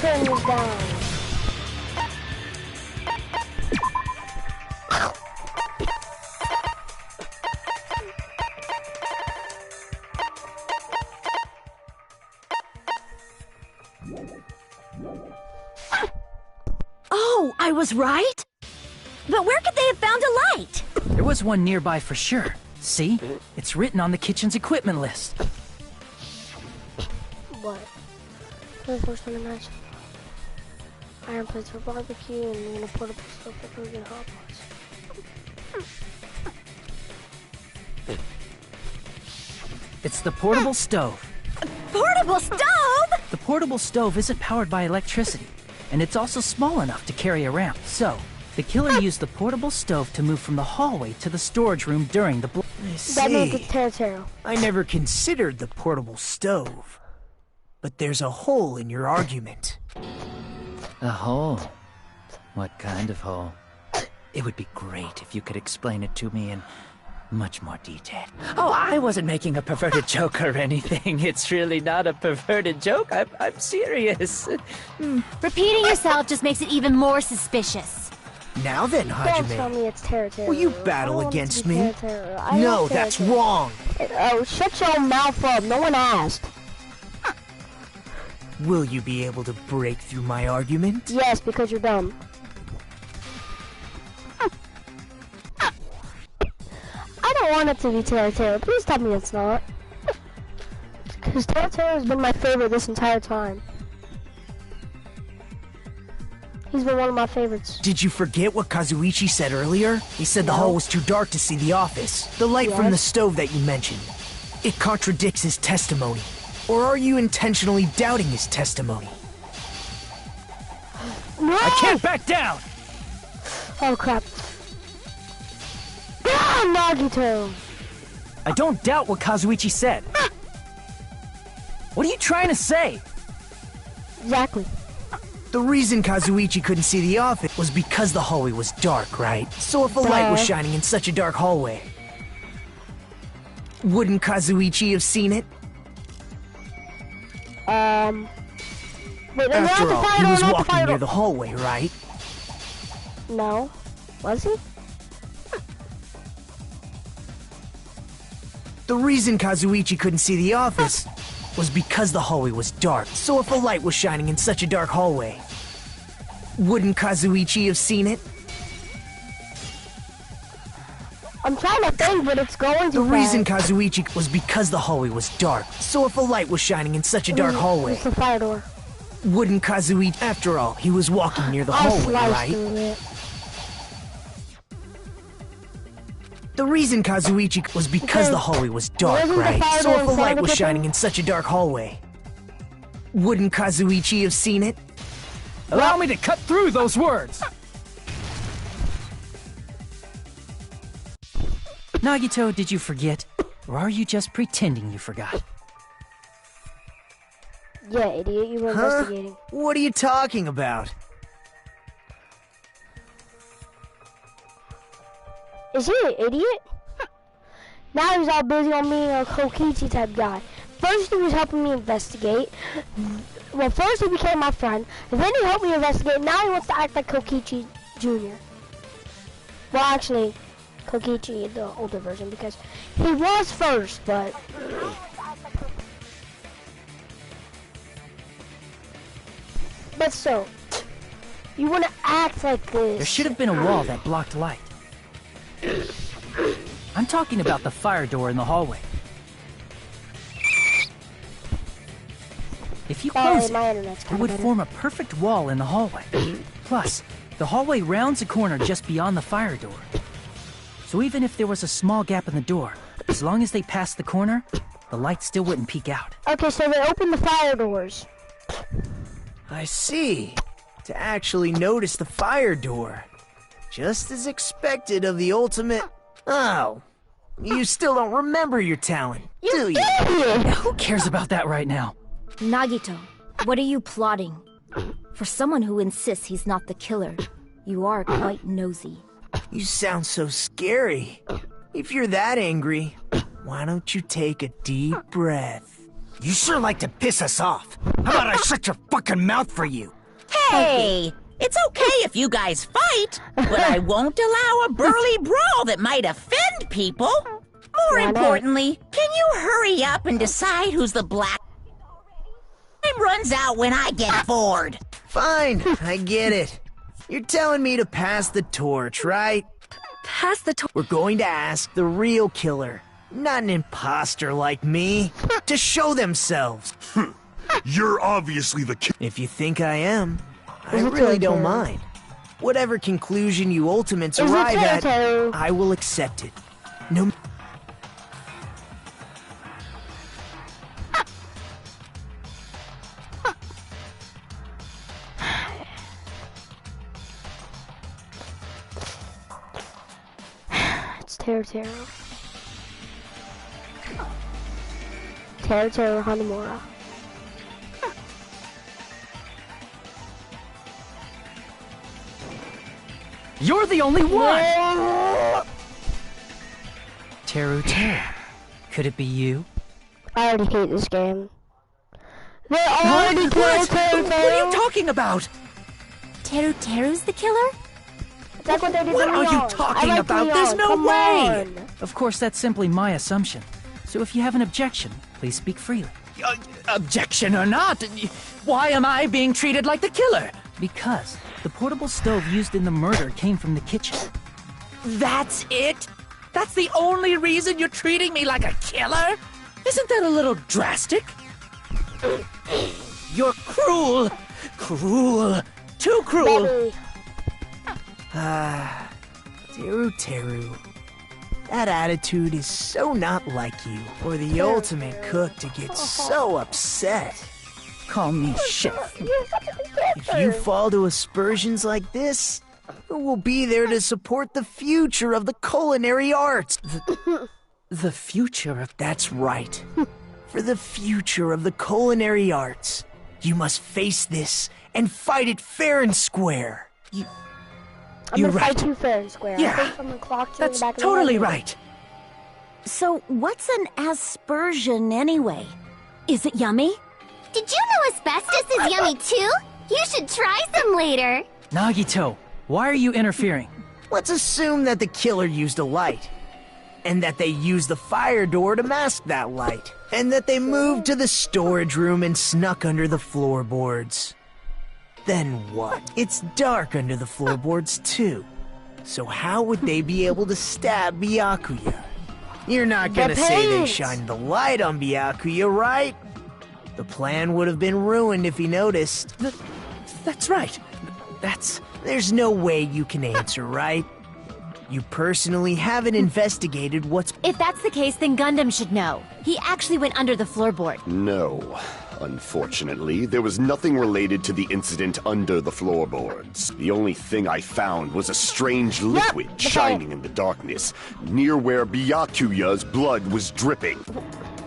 turn this down. Oh, I was right? But where could they have found a light? There was one nearby for sure. See? It's written on the kitchen's equipment list. What? First one nice. Iron plates for barbecue and you're gonna put up stuff for cooking hot pots. It's the portable stove. A portable stove? The portable stove isn't powered by electricity, and it's also small enough to carry around. So, the killer used the portable stove to move from the hallway to the storage room during the That means it's Taro. I never considered the portable stove. But there's a hole in your argument. A hole? What kind of hole? It would be great if you could explain it to me in much more detail. Oh, I wasn't making a perverted joke or anything. It's really not a perverted joke. I'm serious. Repeating yourself just makes it even more suspicious. Now then, Don't tell Hajime, me it's Taro. will you battle against me? No, that's wrong. Oh, shut your mouth up. No one asked. Will you be able to break through my argument? Yes, because you're dumb. I don't want it to be Taro. Please tell me it's not. Because Taro has been my favorite this entire time. He's been one of my favorites. Did you forget what Kazuichi said earlier? He said the hall was too dark to see the office. The light from the stove that you mentioned. It contradicts his testimony. Or are you intentionally doubting his testimony? No! I can't back down! Oh crap. Ah, Nagito! I don't doubt what Kazuichi said. What are you trying to say? Exactly. The reason Kazuichi couldn't see the office was because the hallway was dark, right? So if a light was shining in such a dark hallway, wouldn't Kazuichi have seen it? Wait, After all, he was walking near the hallway, right? No. Was he? The reason Kazuichi couldn't see the office was because the hallway was dark. So if a light was shining in such a dark hallway, wouldn't Kazuichi have seen it? I'm trying to think, but it's going to The reason Kazuichi was because the hallway was dark. So if a light was shining in such a dark hallway, It's the fire door. wouldn't Kazuichi... After all, he was walking near the hallway, right? The reason Kazuichi was because the hallway was dark, right? So if a light was shining in such a dark hallway, wouldn't Kazuichi have seen it? Allow me to cut through those words! Nagito, did you forget? Or are you just pretending you forgot? Yeah, idiot, you were investigating. What are you talking about? Is he an idiot? Now he's all busy on being a Kokichi type guy. First he was helping me investigate. Well, first he became my friend, and then he helped me investigate. Now he wants to act like Kokichi Jr. Well, actually, Kokichi, the older version, because he was first, but... But so, you want to act like this. There should have been a wall that blocked light. I'm talking about the fire door in the hallway. If you close it would form a perfect wall in the hallway. Plus, the hallway rounds a corner just beyond the fire door. So even if there was a small gap in the door, as long as they passed the corner, the light still wouldn't peek out. Okay, so they open the fire doors. I see. To actually notice the fire door. Just as expected of the ultimate... Oh. You still don't remember your talent, do you? Who cares about that right now? Nagito, what are you plotting? For someone who insists he's not the killer, you are quite nosy. You sound so scary. If you're that angry, why don't you take a deep breath? You sure like to piss us off. How about I shut your fucking mouth for you? Hey! It's okay if you guys fight, but I won't allow a burly brawl that might offend people. More importantly, can you hurry up and decide who's the black? Time runs out when I get bored. Fine, I get it. You're telling me to pass the torch, right? Pass the torch. We're going to ask the real killer, not an imposter like me, to show themselves. You're obviously the killer. If you think I am, I really don't mind. Whatever conclusion you ultimates arrive at, I will accept it. No. It's Teru. Teru Hanamura. You're the only one! Teru. Could it be you? I already hate this game. They already killed Teru. What are you talking about? Teru's the killer? That's what they did What to are you Leon. talking I like about? Leon. There's no Come way! on. Of course, that's simply my assumption. So if you have an objection, please speak freely. Objection or not, why am I being treated like the killer? Because the portable stove used in the murder came from the kitchen. That's it? That's the only reason you're treating me like a killer? Isn't that a little drastic? You're cruel! Cruel! Too cruel! Teru. That attitude is so not like you, for the ultimate cook to get so upset. Call me chef. If you fall to aspersions like this, who will be there to support the future of the culinary arts? The future of... That's right. For the future of the culinary arts, you must face this and fight it fair and square. I'm You're gonna right. fight you fair and square. Yeah, I think someone clocked you in That's the back of the totally head. right. So, what's an aspersion anyway? Is it yummy? Did you know asbestos is yummy too? You should try some later. Nagito, why are you interfering? Let's assume that the killer used a light, and that they used the fire door to mask that light, and that they moved to the storage room and snuck under the floorboards. Then what? It's dark under the floorboards too. So how would they be able to stab Byakuya? You're not gonna say they paint. shined the light on Byakuya, right? The plan would have been ruined if he noticed. That's right. That's... There's no way you can answer, right? You personally haven't investigated what's... If that's the case, then Gundam should know. He actually went under the floorboard. No. Unfortunately, there was nothing related to the incident under the floorboards. The only thing I found was a strange liquid shining in the darkness, near where Byakuya's blood was dripping.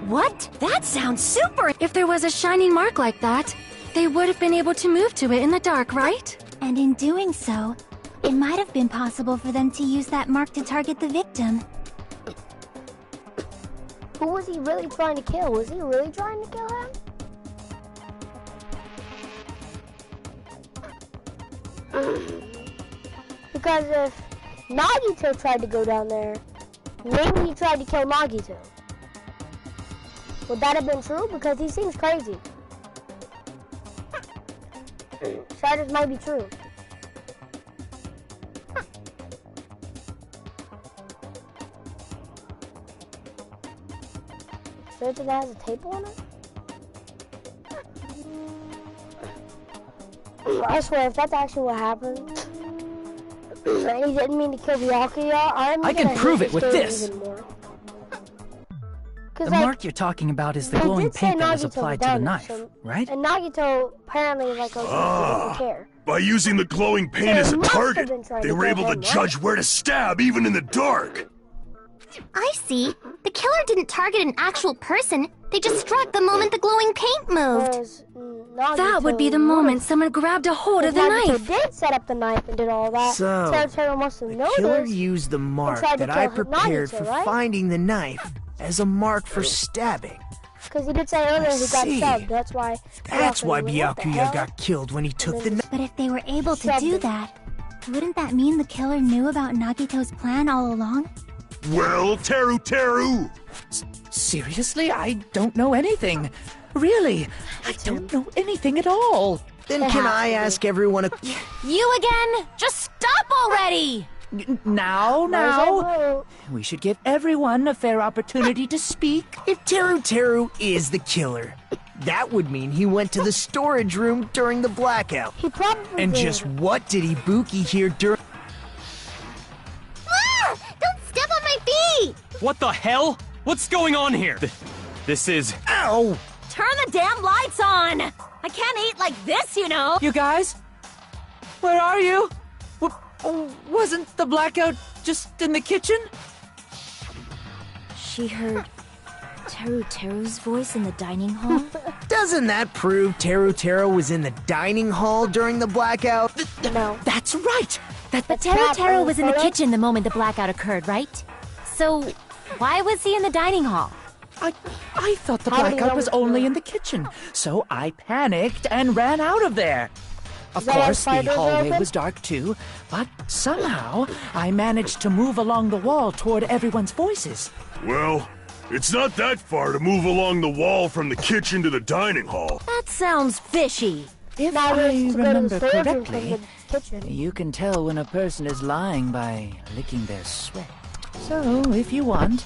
What? That sounds super! If there was a shining mark like that, they would have been able to move to it in the dark, right? And in doing so, it might have been possible for them to use that mark to target the victim. Who was he really trying to kill? Was he really trying to kill him? Because if Nagito tried to go down there, maybe he tried to kill Nagito. Would that have been true? Because he seems crazy. So that just might be true. Search that has a tape on it? I swear, if that's actually what happened, and he didn't mean to kill Byakuya, I can prove it with this. The mark you're talking about is the glowing paint that was applied to the knife, right? And Nagito apparently is like, he doesn't care. By using the glowing paint They as a must have target, been trying they to were kill able to him, right? judge where to stab even in the dark. I see. The killer didn't target an actual person. They just struck the moment the glowing paint moved. Whereas, That would be the moment someone grabbed a hold of the Nagito knife. did set up the knife and did all that. So, Teru must have the killer noticed. used the mark tried to that I kill prepared Nagito, for right? finding the knife as a mark for stabbing. Because he did say earlier he got see. subbed. That's why. That's why What the hell? Byakuya got killed when he took the... But if they were able to Subbed do him. that, wouldn't that mean the killer knew about Nagito's plan all along? Well, Teru! Seriously? I don't know anything. Really, I don't know anything at all. Then can I ask everyone a... You again? Just stop already! Now. We should give everyone a fair opportunity to speak. If Teru is the killer, that would mean he went to the storage room during the blackout. He probably And did. just what did Ibuki hear during... Ah! Don't step on my feet! What the hell? What's going on here? This is... Ow! Turn the damn lights on! I can't eat like this, you know! You guys? Where are you? Wasn't the blackout just in the kitchen? She heard Teru's voice in the dining hall? Doesn't that prove Teru was in the dining hall during the blackout? No. That's right. But not Teru was in the photo? kitchen the moment the blackout occurred, right? So, why was he in the dining hall? I thought the How did he blackout know was it was only there? in the kitchen, so I panicked and ran out of there. Of that why course, the spiders are hallway open? was dark too, but somehow I managed to move along the wall toward everyone's voices. Well, it's not that far to move along the wall from the kitchen to the dining hall. That sounds fishy. If Now I we have to go to the remember storage room from correctly, the kitchen. you can tell when a person is lying by licking their sweat. So, if you want,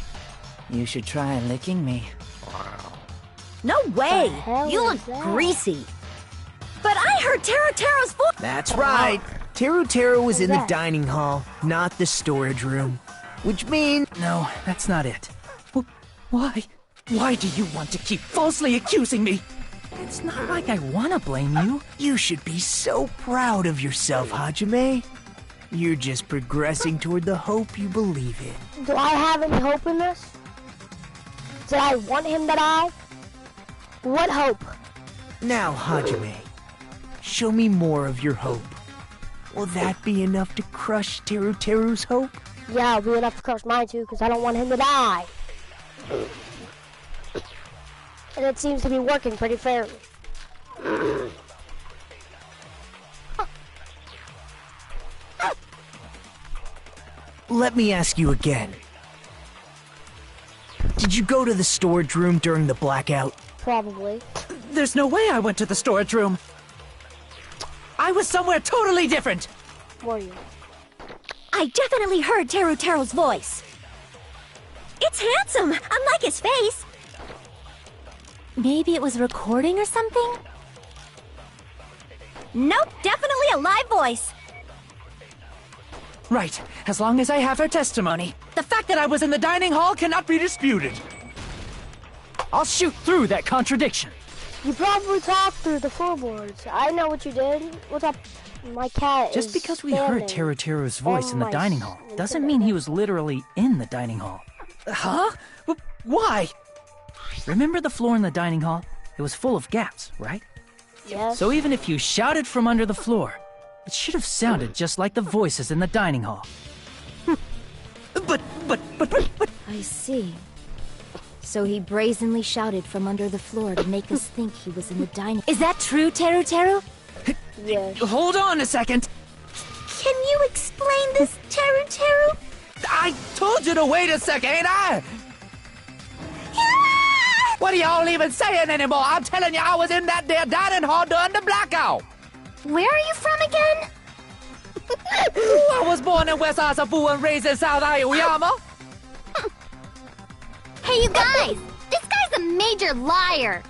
you should try licking me. No way! hell You is look that? greasy. But I heard Teru's voice! That's right. Teru was in the that? dining hall, not the storage room. Which means... No, that's not it. Why? Why do you want to keep falsely accusing me? It's not like I want to blame you. You should be so proud of yourself, Hajime. You're just progressing toward the hope you believe in. Do I have any hope in this? Did I want him to die? What hope? Now, Hajime, show me more of your hope. Will that be enough to crush Teru's hope? Yeah, it'll be enough to crush mine too, because I don't want him to die. And it seems to be working pretty fairly. Let me ask you again. Did you go to the storage room during the blackout? Probably. There's no way I went to the storage room. I was somewhere totally different. Were you? I definitely heard Teru's voice. It's handsome, unlike his face. Maybe it was a recording or something? Nope, definitely a live voice. Right, as long as I have her testimony. The fact that I was in the dining hall cannot be disputed. I'll shoot through that contradiction. You probably talked through the floorboards. I know what you did. What's up? My cat Just is because we heard standing Teru's voice on in the my dining hall doesn't mean he was literally in the dining hall. Huh? Why? Remember the floor in the dining hall? It was full of gaps, right? Yes. So even if you shouted from under the floor, it should have sounded just like the voices in the dining hall. But. I see. So he brazenly shouted from under the floor to make us think he was in the dining. Is that true, Teru? Yes. Hold on a second. Can you explain this, Teru? I told you to wait a second, ain't I? What are y'all even saying anymore? I'm telling you, I was in that there dining hall during the blackout. Where are you from again? I was born in West Asafu and raised in South Aoyama. Hey, you guys! This guy's a major liar!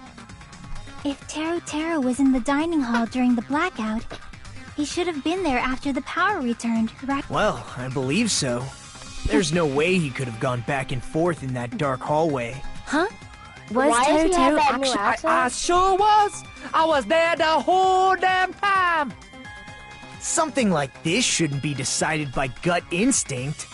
If Teru was in the dining hall during the blackout, he should have been there after the power returned, right? Well, I believe so. There's no way he could have gone back and forth in that dark hallway. Huh? Was Why does he have Teru that new actually... accent? I sure was. I was there the whole damn time. Something like this shouldn't be decided by gut instinct.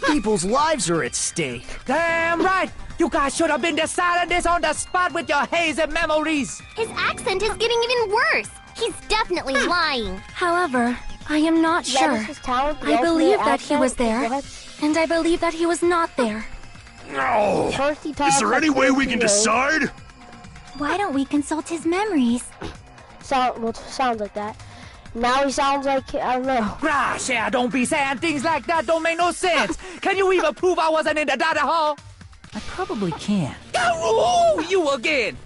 People's lives are at stake. Damn right. You guys should have been deciding this on the spot with your hazy memories. His accent is getting even worse! He's definitely lying! However, I am not Yeah, sure. this is talent, the I believe ultimate that he was accent. there, What? and I believe that he was not there. No! First he talks Is there like any way we can this. decide? Why don't we consult his memories? Sounds like that. Now he sounds like, I don't know. Gracia, don't be saying things like that. Don't make no sense. Can you even prove I wasn't in the dining hall? I probably can. Go you again.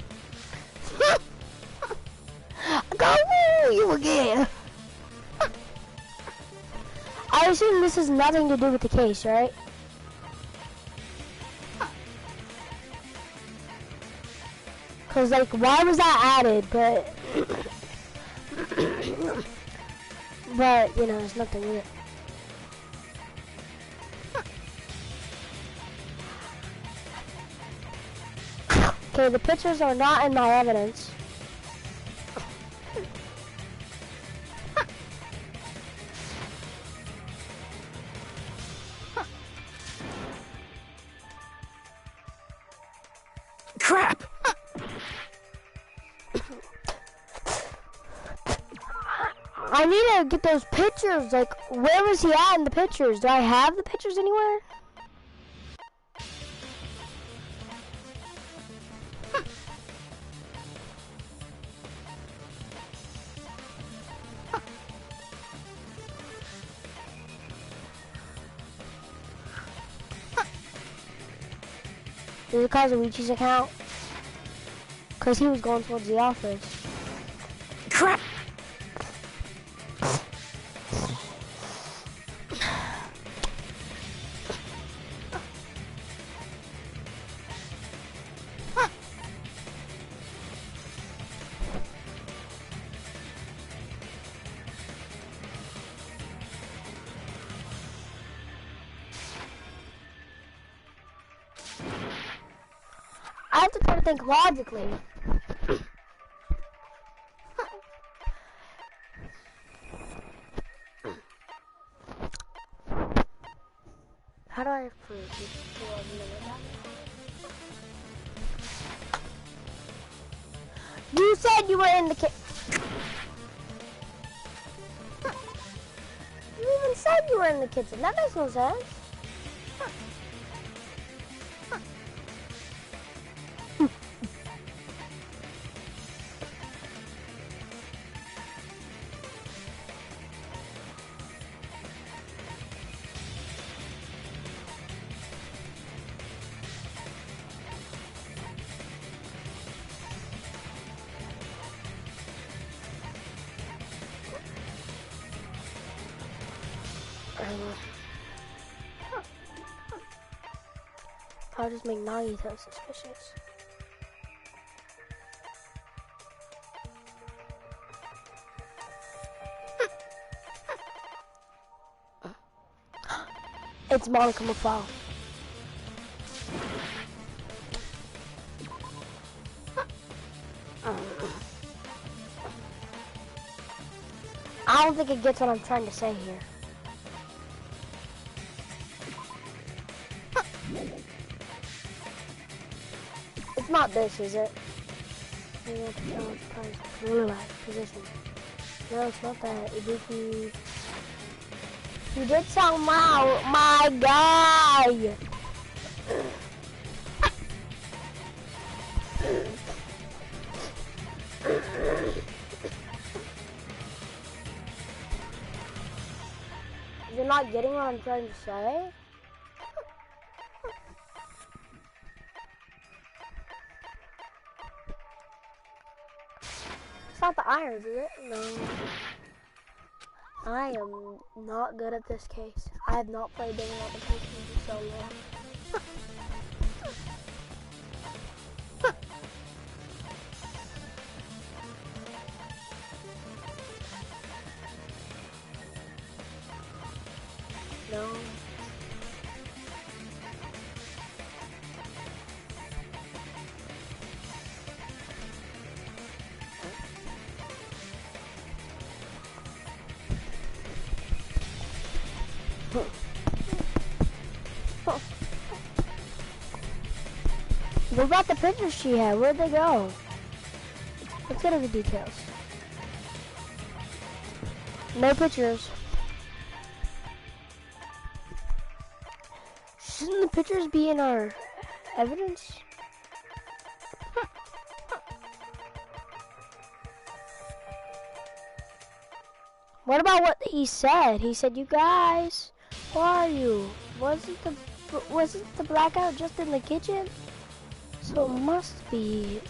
Go you again. I assume this has nothing to do with the case, right? Cause like, why was that added? But you know, there's nothing in it. Okay, the pictures are not in my evidence. Crap! I need to get those pictures. Like, where was he at in the pictures? Do I have the pictures anywhere? Is it Kazuichi's account? Because he was going towards the office. Crap! I have to try to think logically. How do I prove this? You said you were in the kitchen. You even said you were in the kitchen. That makes no sense. I'll just make Nagito suspicious. It's Monica Mafal. I don't think it gets what I'm trying to say here. It's not this, is it? Position. No, it's not that. Ibuki. You did sound loud, my guy. You're not getting what I'm trying to say? It's not the irons, is it? No. I am not good at this case. I have not played Danganronpa case in so long. No. What about the pictures she had? Where'd they go? Let's get into the details. No pictures. Shouldn't the pictures be in our evidence? What about what he said? He said, "You guys, where are you? Wasn't the blackout just in the kitchen? So it must be."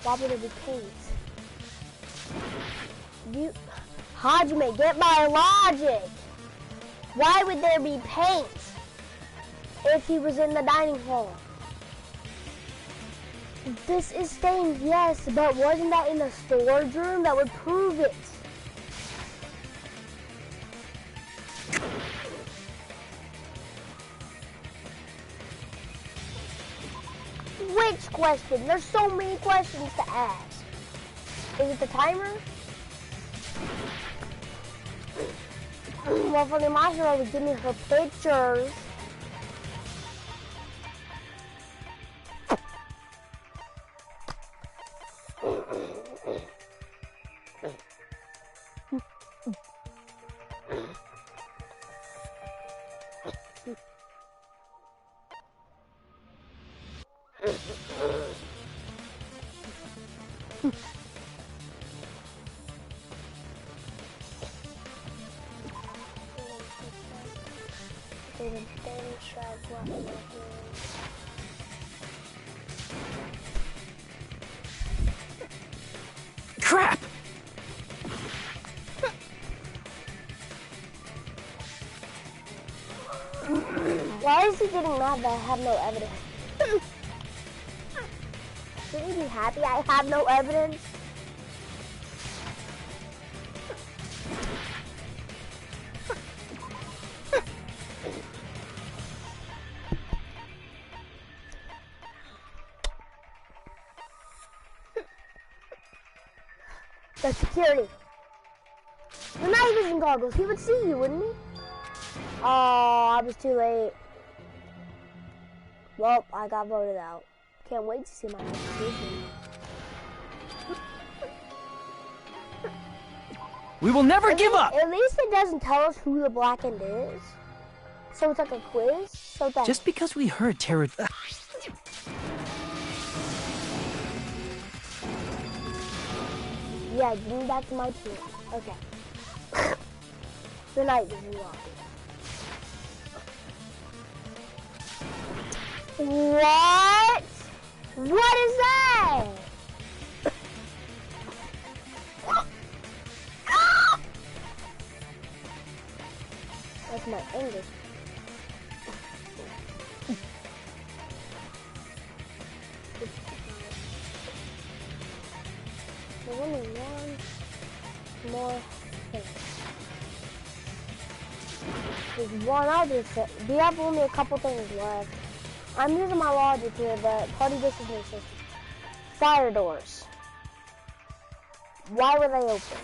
Why would it be paint? Hajime, get my logic! Why would there be paint if he was in the dining hall? This is stained, yes, but wasn't that in the storage room? That would prove it. Which question? There's so many questions to ask. Is it the timer? Well, for my hero was giving her pictures. Crap! Why is he getting mad that I have no evidence? Shouldn't he be happy I have no evidence? The security. The night vision goggles. He would see you, wouldn't he? Oh, I was too late. Well, I got voted out. Can't wait to see my application. We will never give up! At least it doesn't tell us who the Black End is. So it's like a quiz. So that Just because we heard Terra... Yeah, give me back to my team. Okay. The night vision goggles. What? What is that? That's my anger. There's only one more thing. There's one other thing. We have only a couple things left. I'm using my logic here, but party this is no system. Fire doors. Why were they open?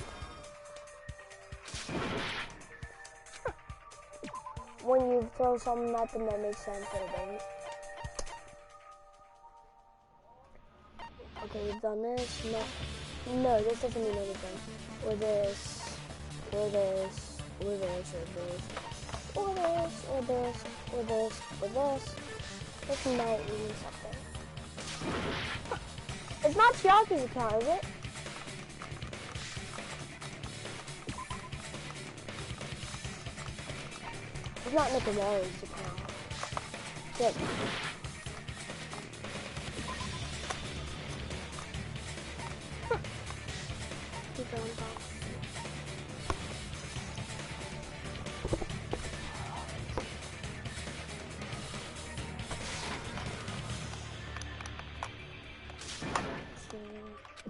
When you throw something at them that makes sense, but it doesn't. Okay, we've done this. No, this doesn't mean anything. Or this, or this, or this, or this, or this, or this, or this, or this. This might mean something. It's not Chiaki's account, is it? It's not Nikamari's account. Good. Keep going, Bob.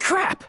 crap!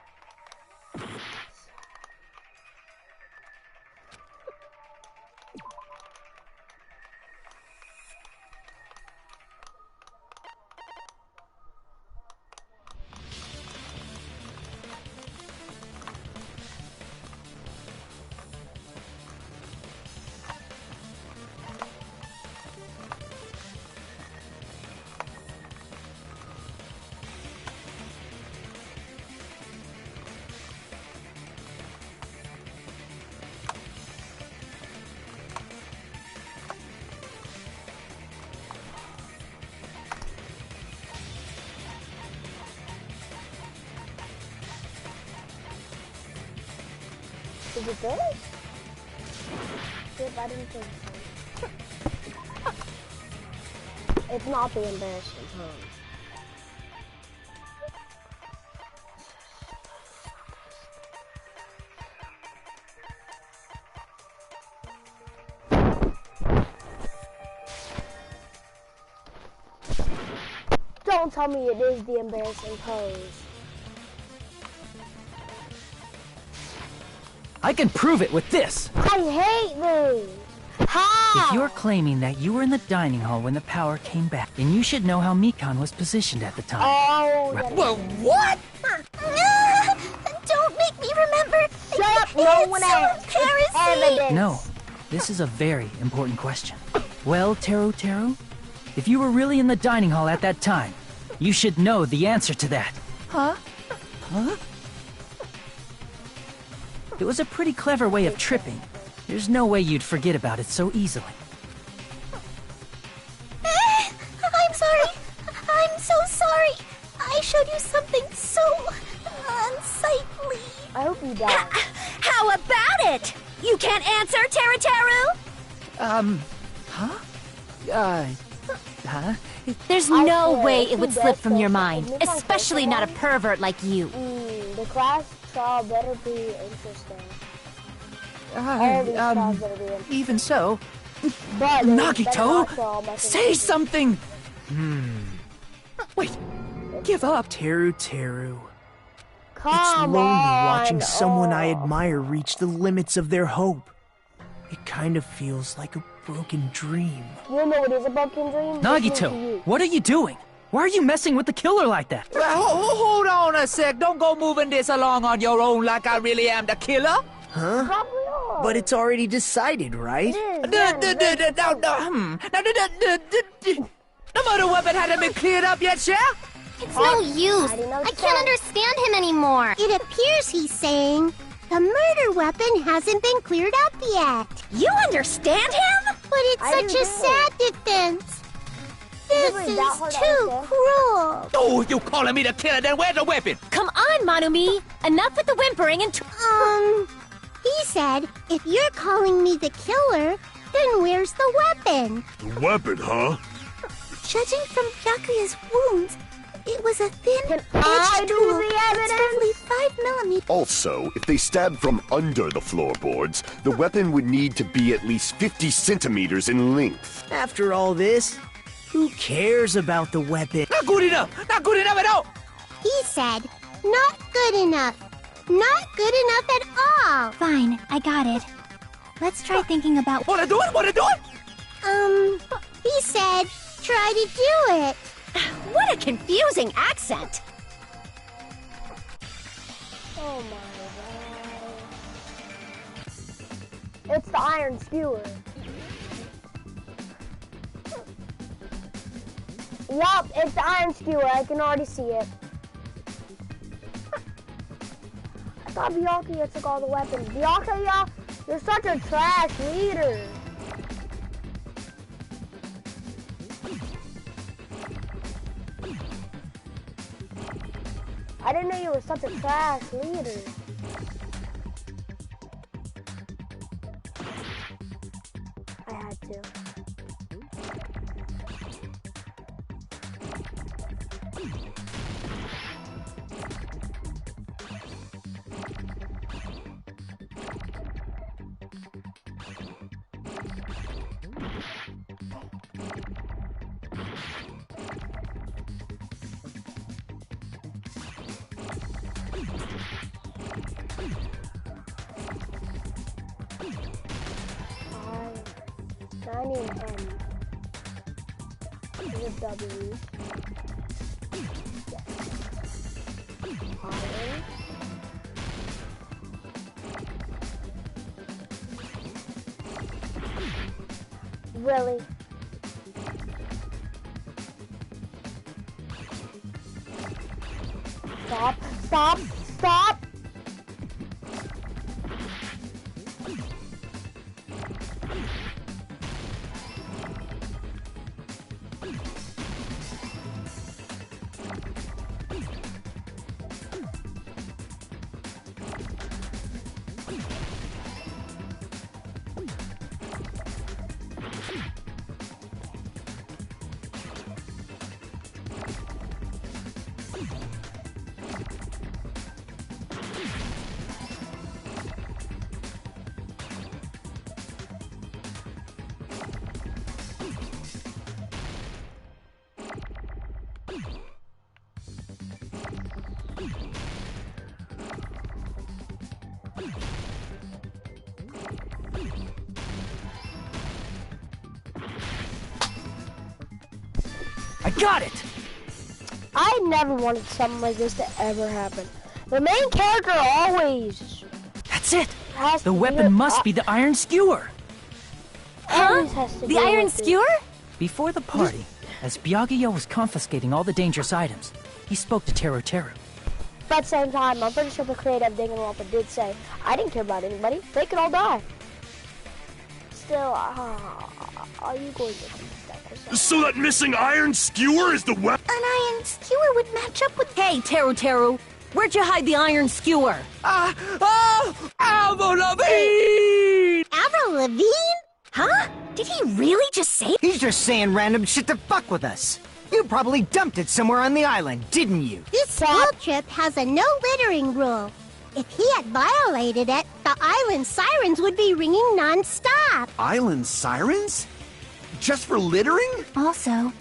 Is it this? Yep, I didn't think so. It's not the embarrassing time. Don't tell me it is the embarrassing pose. I can prove it with this! I hate these! How? If you're claiming that you were in the dining hall when the power came back, then you should know how Mikan was positioned at the time. Oh, Well, what? Don't make me remember. Shut up, no one else. Evidence. No, this is a very important question. Well, Teru, if you were really in the dining hall at that time, you should know the answer to that. Huh? It was a pretty clever way of tripping. There's no way you'd forget about it so easily. I'm sorry. I'm so sorry. I showed you something so unsightly. I hope you die. How about it? You can't answer, Teru? There's I no swear, way if it would he slip does from your this, mind, if Mikan especially does not a that, pervert like you. The class trial better be interesting. Every trial better be interesting. Even so, But Nagito, say something! Wait, give up. Teru. It's Come lonely on. watching someone I Oh. admire reach the limits of their hope. It kind of feels like a broken dream. You know it is a broken dream. Listening to Nagito, you. what are you doing? Why are you messing with the killer like that? Hold on a sec. Don't go moving this along on your own like I really am the killer. Huh? Probably are. But it's already decided, right? It is. The murder weapon hadn't been cleared up yet, yeah? It's no use. I didn't know I what can't you understand him anymore. It appears he's saying the murder weapon hasn't been cleared up yet. You understand him? But it's I such do a too. sad defense. This really that hard is to too understand? cruel. Oh, you calling me the killer, then where's the weapon? Come on, Manumi! Enough with the whimpering and... He said, if you're calling me the killer, then where's the weapon? The weapon, huh? Judging from Byakuya's wounds, it was a thin Can I edged do tool. the It's roughly 5 millimeters. Also, if they stabbed from under the floorboards, the weapon would need to be at least 50 centimeters in length. After all this, who cares about the weapon? Not good enough! Not good enough at all! He said, not good enough. Not good enough at all. Fine, I got it. Let's try thinking about... Wanna do it? He said, try to do it. What a confusing accent. Oh my god. It's the iron skewer. Yup, it's the iron skewer. I can already see it. I thought Byakuya took all the weapons. Byakuya, you're such a trash leader. I didn't know you were such a trash leader. I had to. need is it W? Yes. Iron. Really? Stop, stop, stop! I got it! I never wanted something like this to ever happen. The main character always That's it! has The to weapon must be the iron skewer! always has to The deal iron with it. skewer? Before the party, as Byakuya was confiscating all the dangerous items, he spoke to Teru Teru. But at the same time, I'm pretty sure the creator of Danganronpa did say, I didn't care about anybody. They could all die. Still, are you going to fix that question? So that missing iron skewer is the weapon? An iron skewer would match up with... Hey, Teru Teru, where'd you hide the iron skewer? Avril Lavigne! Avril Lavigne? Huh? Did he really just say... He's just saying random shit to fuck with us. You probably dumped it somewhere on the island, didn't you? This school trip has a no littering rule. If he had violated it, the island sirens would be ringing non-stop. Island sirens? Just for littering? Also,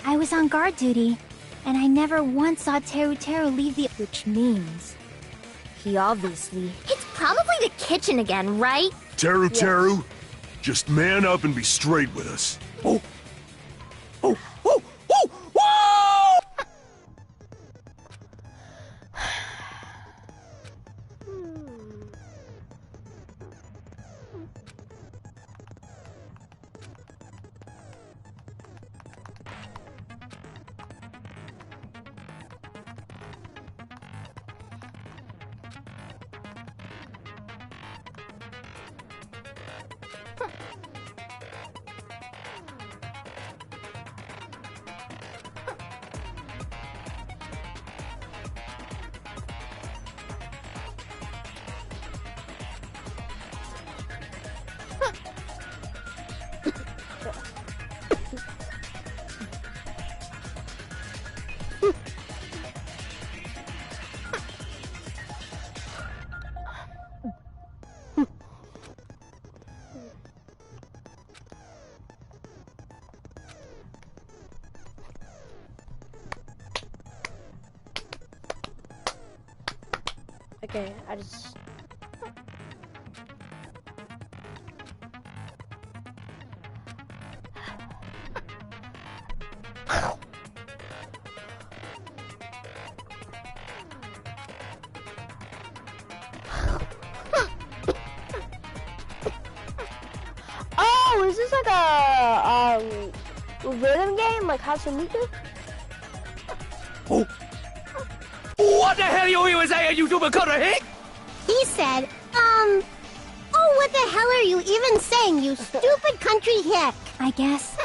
I was on guard duty, and I never once saw Teru Teru leave the... Which means he obviously... It's probably the kitchen again, right? Teru Teru, just man up and be straight with us. Oh! Whoa! Okay, I just... Oh, is this like a rhythm game like Hatsuniku? Oh! What the hell you even saying, you stupid cutter hick? He said, oh, what the hell are you even saying, you stupid country hick? I guess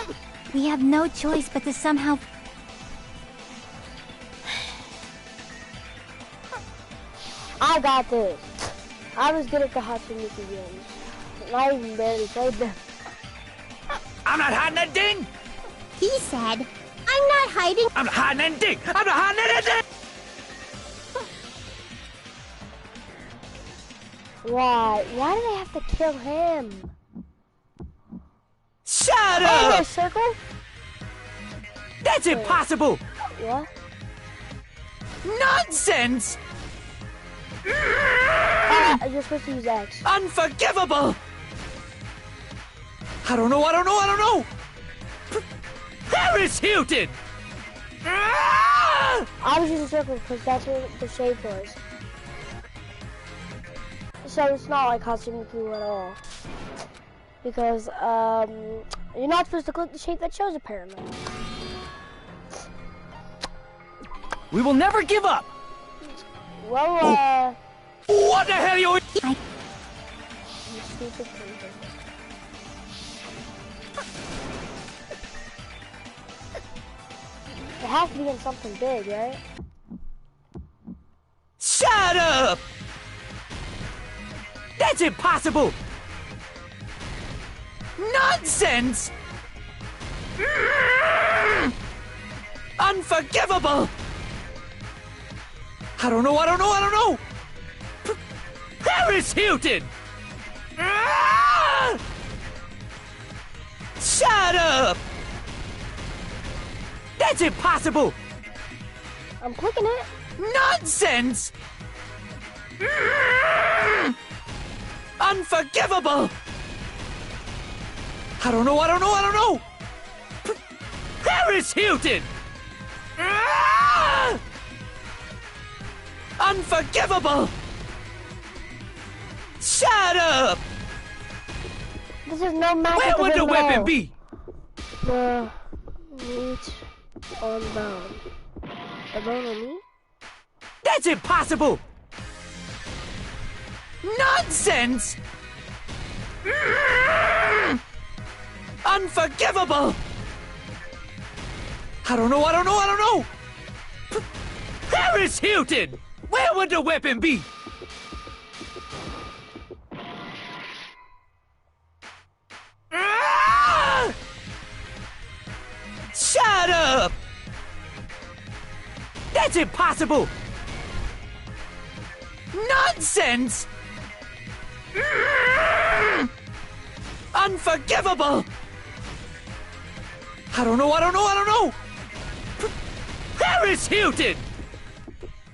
we have no choice but to somehow... I got this. I was good at the Hatsuniku games. And I even barely played them. I'm not hiding that ding! He said, I'm not hiding. I'm not hiding that ding! I'm not hiding that ding! Why? Why do they have to kill him? Shut Oh, up! a circle? That's impossible! What? Nonsense! You're supposed to use X. Unforgivable! I don't know! Paris Hilton! Ah! I was using circle because that's what the shape was. So it's not like Hatsune Miku at all. Because, you're not supposed to click the shape that shows a pyramid. We will never give up! Well, What the hell are you... You stupid person. It has to be in something big, right? Shut up! That's impossible! Nonsense! Unforgivable! I don't know! Paris Hilton! Ah! Shut up! That's impossible! I'm clicking it. Nonsense! Unforgivable! I don't know! Paris Hilton! Ah! Unforgivable! Shut up! This is no magic. Where would the weapon be? The meat on the bone. The bone on me? That's impossible! Nonsense! Unforgivable! I don't know! Paris Hilton! Where would the weapon be? Ah! Shut up! That's impossible! Nonsense! Unforgivable! I don't know! Paris Hilton!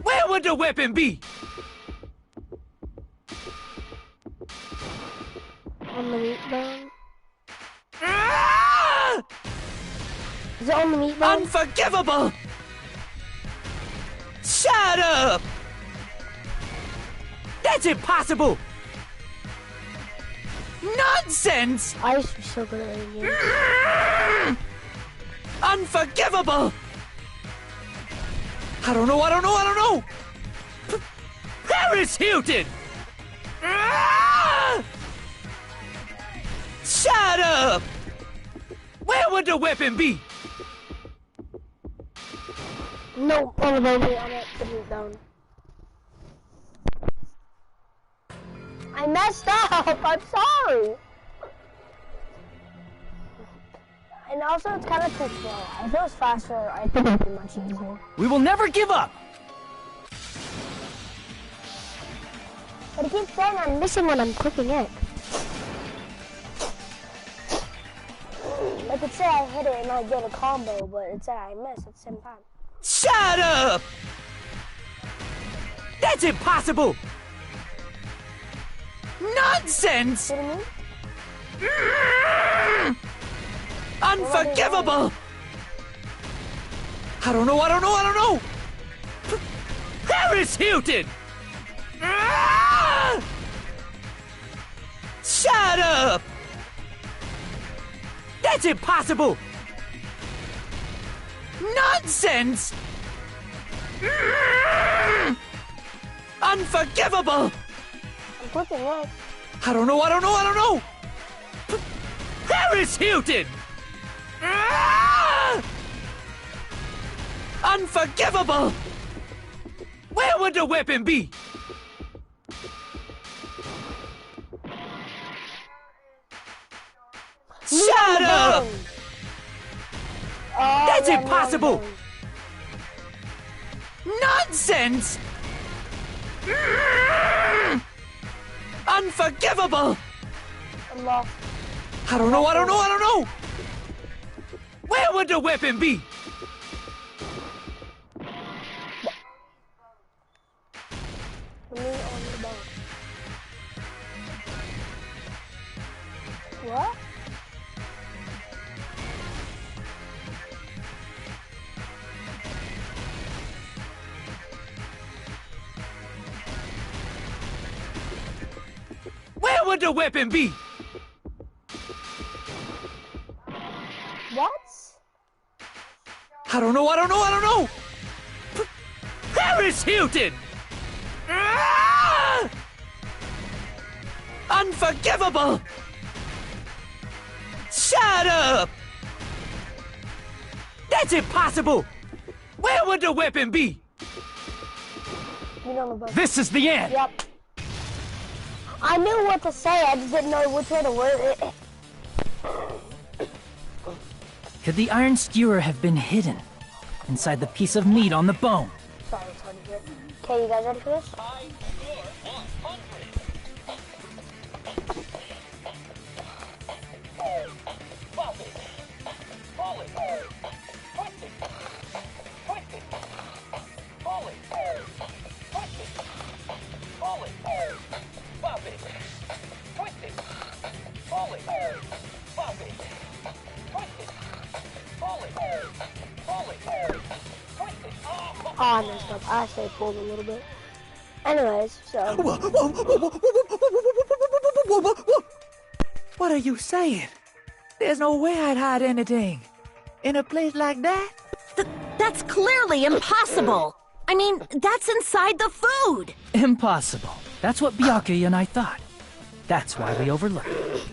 Where would the weapon be? On the meat bone? Ah! Is it on the meat bone? Unforgivable! Shut up! That's impossible! Nonsense! I used to be so good at eating games. Unforgivable! I don't know! Paris Hilton! Ah! Shut up! Where would the weapon be? No, on the bone. I'm at the meat bone. I messed up! I'm sorry! And also, it's kind of too slow. If it was faster, I think it would be much easier. We will never give up! But it keeps saying I'm missing when I'm clicking it. Like it said I hit it and I get a combo, but it said I missed at the same time. Shut up! That's impossible! Nonsense! You know what I mean? Unforgivable! I don't know! Paris Hilton! Ah! Shut up! That's impossible! Nonsense! Unforgivable! I'm clicking it. I don't know! Paris Hilton! Ah! Unforgivable! Where would the weapon be? Shut up! Oh, That's yeah, impossible! no. Nonsense! Unforgivable! I'm lost. I don't know! Where would the weapon be? The meat on the bone. What? would the weapon be? What? I don't know. Paris Hilton! Ah! Unforgivable! Shut up! That's impossible! Where would the weapon be? You don't know about This is the end! Yep. I knew what to say, I just didn't know which way to word it. Could the iron skewer have been hidden inside the piece of meat on the bone? Sorry, it's hard to hear. Okay, you guys ready for this? Oh, I messed up. I say pulled a little bit. Anyways, so. What are you saying? There's no way I'd hide anything in a place like that. That's clearly impossible. I mean, that's inside the food. Impossible. That's what Byakuya and I thought. That's why we overlooked it.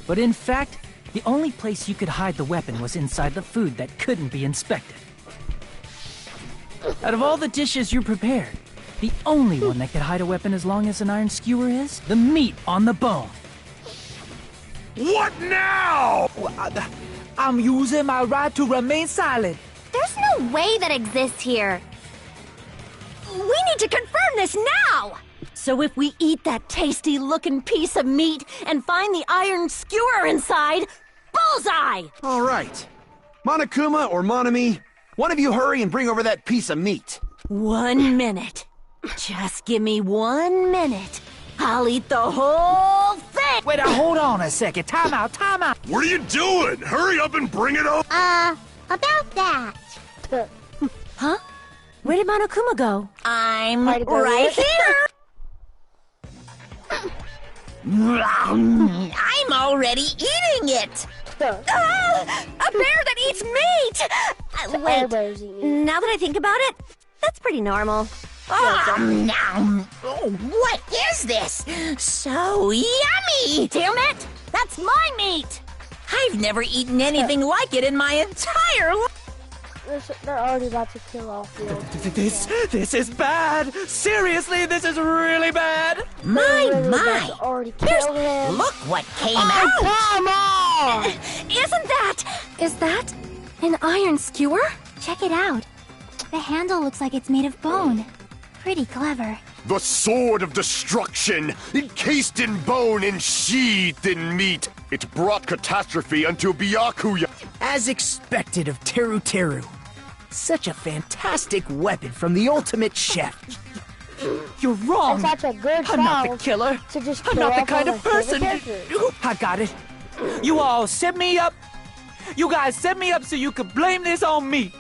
But in fact, the only place you could hide the weapon was inside the food that couldn't be inspected. Out of all the dishes you prepared, the only one that could hide a weapon as long as an iron skewer is the meat on the bone. What now? I'm using my right to remain silent. There's no way that exists here. We need to confirm this now! So if we eat that tasty-looking piece of meat and find the iron skewer inside, bullseye! All right. Monokuma or Monami, one of you hurry and bring over that piece of meat. 1 minute. Just give me 1 minute. I'll eat the whole thing! Wait, hold on a second. Time out. What are you doing? Hurry up and bring it over! About that. Huh? Where did Monokuma go? I'm Right right here! I'm already eating it! Ah, a bear that eats meat! Wait, now that I think about it, that's pretty normal. What is this? So yummy! Damn it! That's my meat! I've never eaten anything like it in my entire life! They're already about to kill off the old This is bad. Seriously, this is really bad. My! Already killed him. Look what came Oh, out! come on! Is that an iron skewer? Check it out. The handle looks like it's made of bone. Pretty clever. The sword of destruction, encased in bone and sheathed in meat. It brought catastrophe unto Byakuya. As expected of Teru. Such a fantastic weapon from the ultimate chef. You're wrong. It's such a good I'm not the child killer. to just I'm kill not the off kind all of my favorite person. characters. I got it. You all set me up. You guys set me up so you could blame this on me.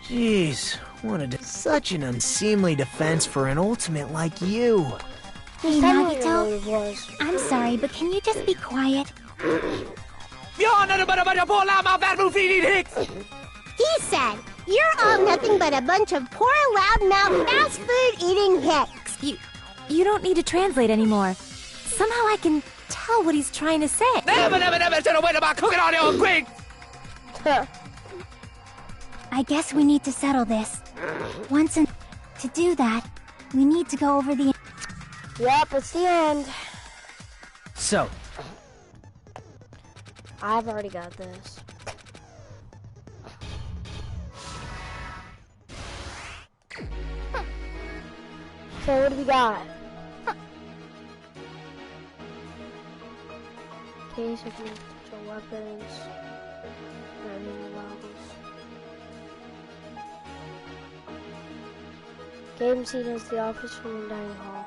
Jeez, such an unseemly defense for an ultimate like you. Hey, Tell me Nagito, your voice. I'm sorry, but can you just be quiet? You're nothing but a bunch of poor loudmouth animal feeding hicks. He said, you're all nothing but a bunch of poor, loudmouth, fast food eating hicks. You don't need to translate anymore. Somehow I can tell what he's trying to say. Never should have waited about cooking on your quick. I guess we need to settle this. To do that, we need to go over the... Yep, it's the end. So, I've already got this. So what do we got? Case of potential weapons. Learning levels. Game seat is the office room and dining hall.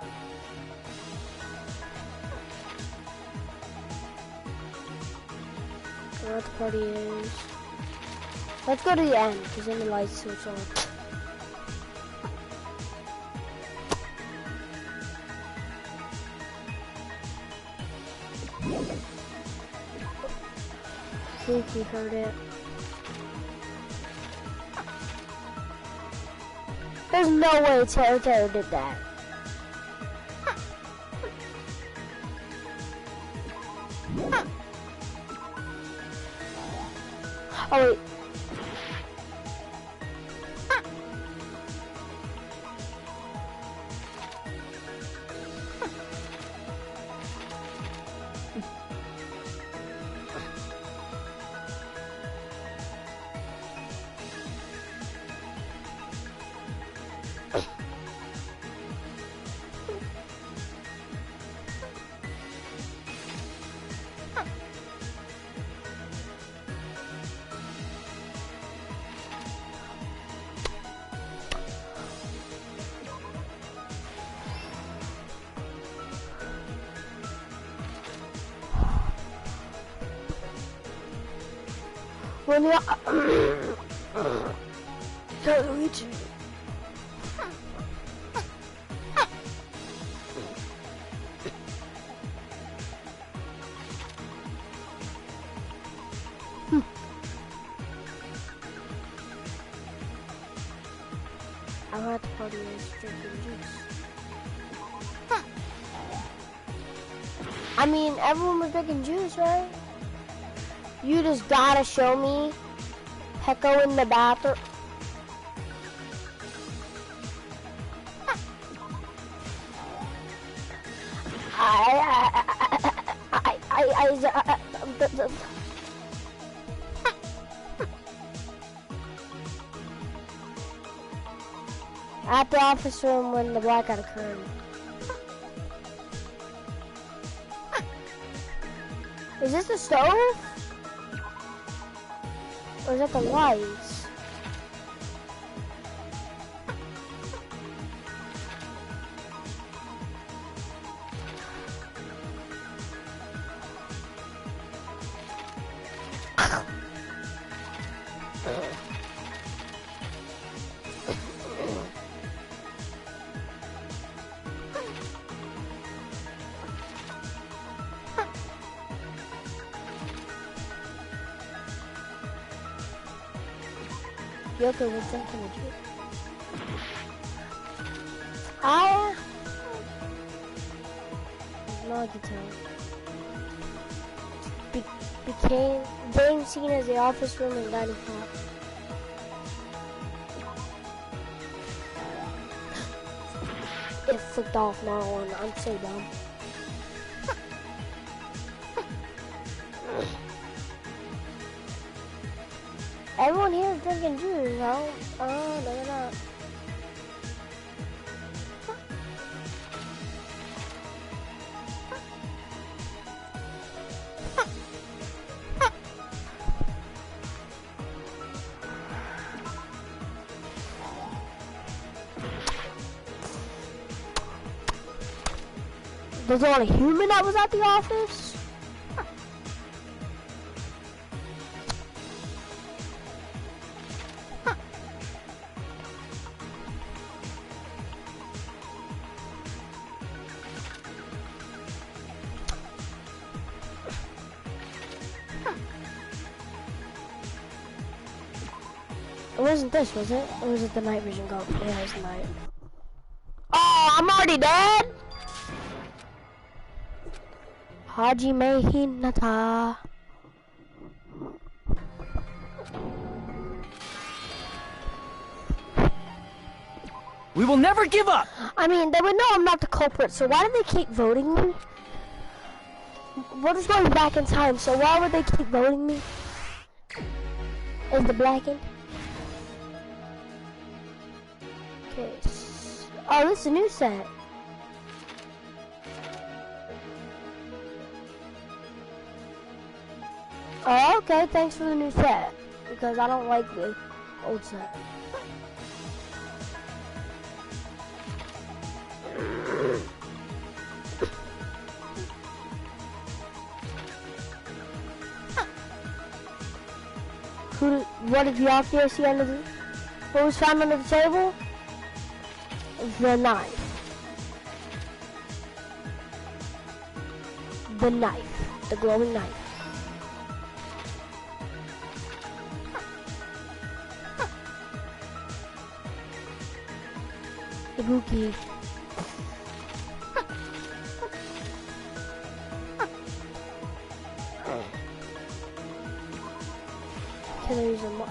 I don't know what the party is. Let's go to the end, because then the lights switch on. I think he heard it. There's no way Taro did that. Oh wait. When the Luigi. I'm at the party is drinking juice. I mean, everyone was drinking juice, right? You just gotta show me Hecko in the bathroom. At the office room when the blackout occurred. Is this the stove? Or is that the lights? Yoko was drinking the juice. No guitar. Became seen as the office room and dining hall. It flipped off now on. I'm so dumb. Everyone here is drinking juice, no? Oh, no, they're not. There's only a human that was at the office? It wasn't this, was it? Or was it the night vision go? Yeah, it was the night. Oh, I'm already dead! Hajime Hinata. We will never give up! I mean, they would know I'm not the culprit, so why do they keep voting me? We're just going back in time, so why would they keep voting me? Is the blackened? Okay. Oh, this is a new set. Oh, okay, thanks for the new set. Because I don't like the old set. What did the officer see under the... What was found under the table? The knife. The knife. The glowing knife. Ibuki. Can I use a mo-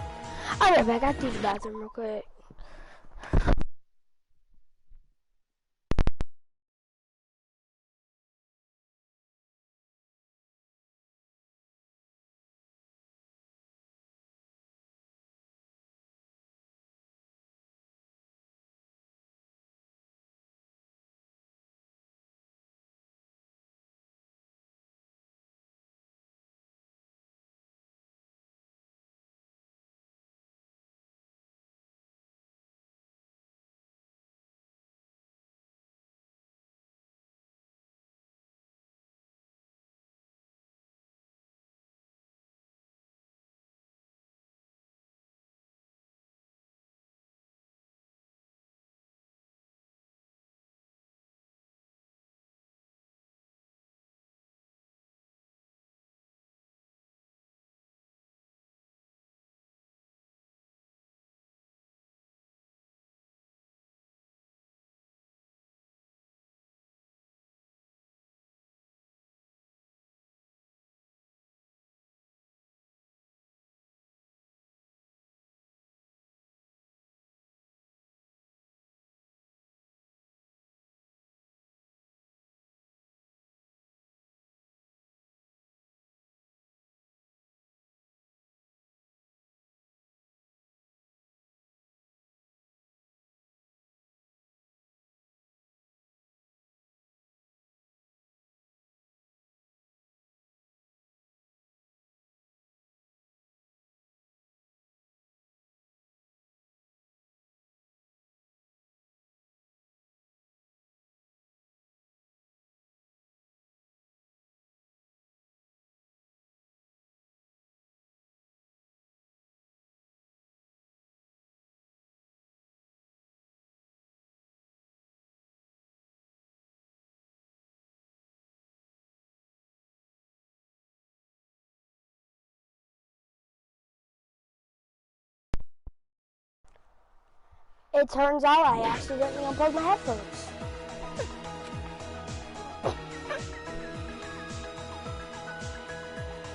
I'll be right back. I have to use the bathroom real quick. It turns out I accidentally unplugged my headphones.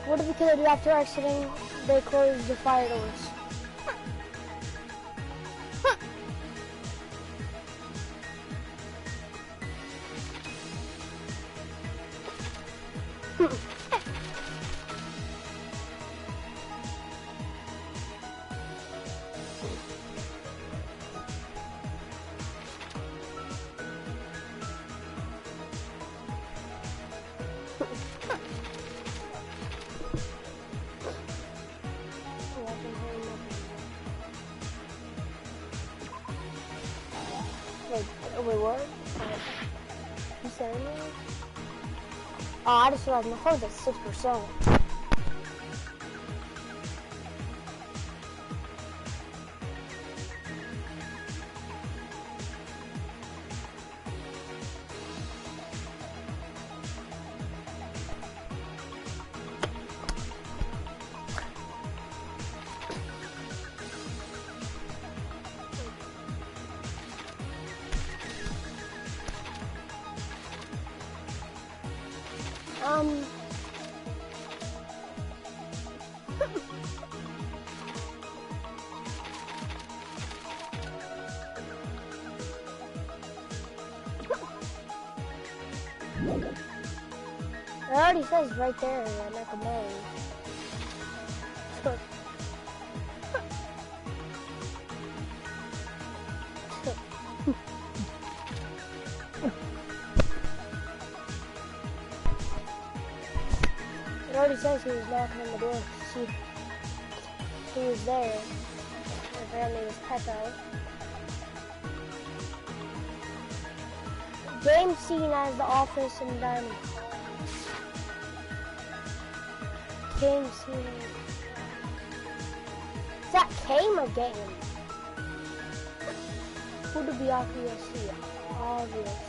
What did the killer do after exiting? They closed the fire doors. Wait, what? You said anything? Oh, I just realized my phone's at 6%. It already says right there, Nakamori. It already says he was knocking on the door to see who was there. Apparently it was Peko. Game seen as the office and dining hall. Game seen. That came again. Who do Byakuya see? Obviously.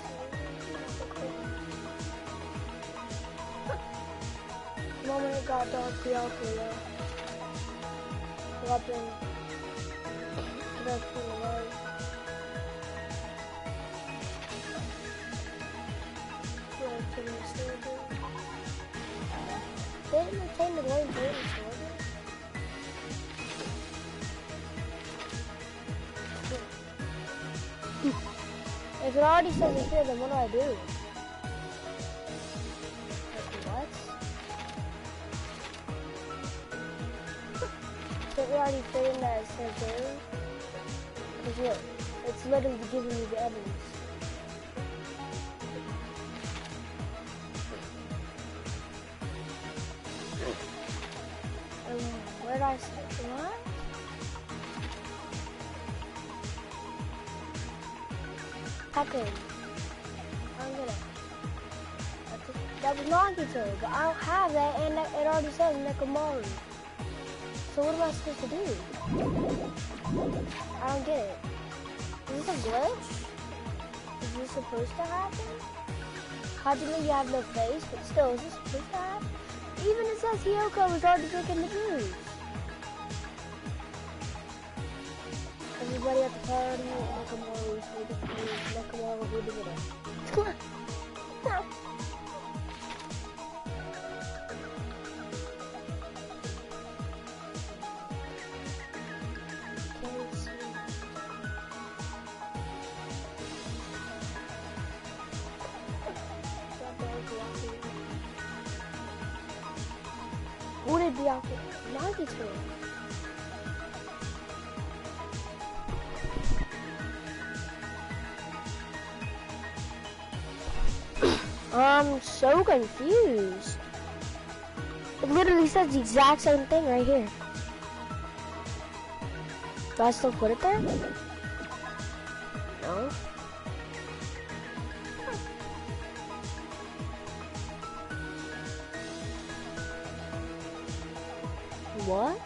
The moment it got dark, Byakuya. Weapon. That's from the right. They didn't retain the Lord Baby Sword. If it already says it's here, then what do I do? Like, what? Did we already fit in that it says there? Because look, it's literally giving me the evidence. Where did I say what? Okay. I'm gonna. That was Nagito, but I don't have that, and it already says Nekomaru. So what am I supposed to do? I don't get it. Is this a glitch? Is this supposed to happen? Hajime, you have no face, but still, is this supposed to happen? Even it says Hiyoko was already drinking the booze. Everybody at the party, Nekomaru, who did it? Come on. No. Can't see. Who did Byakuya? Nagito. I'm so confused. It literally says the exact same thing right here. Do I still put it there? No. What?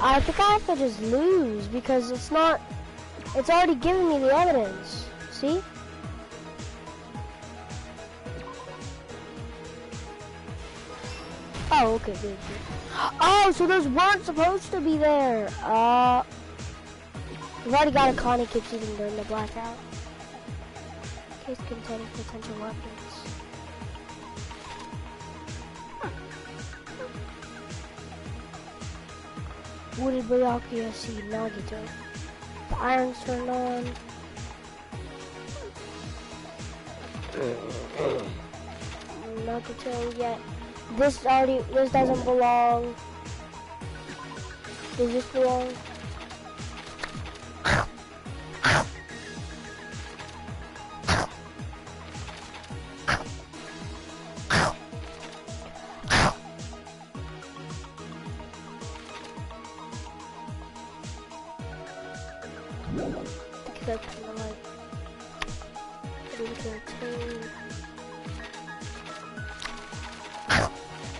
I think I have to just lose because it's already giving me the evidence. See? Oh, okay, good. Oh, so those weren't supposed to be there. We've already got a Connie keeps eating during the blackout. Case containing potential weapons. What did Byakuya see? Nagito. The iron's turned on. Nagito yet. This doesn't belong. Does this belong?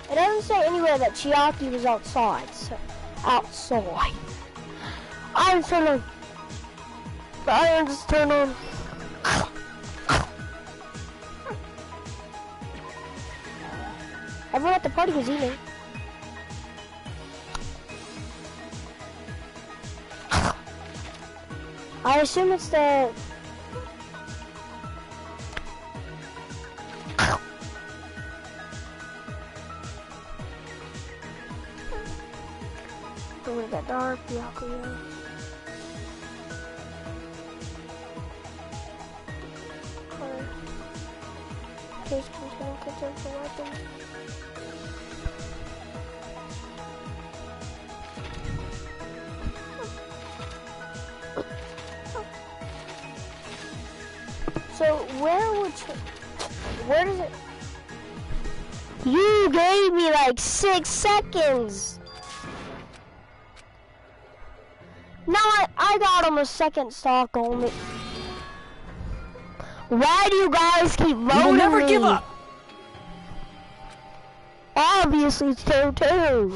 It doesn't say anywhere that Chiaki was outside. So, outside. Iron's turned on. The iron just turned on. Everyone at the party was eating. I assume it's the... When it got dark, Byakuya. Case containing potential weapons. So where does it? You gave me like 6 seconds. No, I got him a second stock only. Why do you guys keep voting me? We'll never give up. Obviously, it's Taro,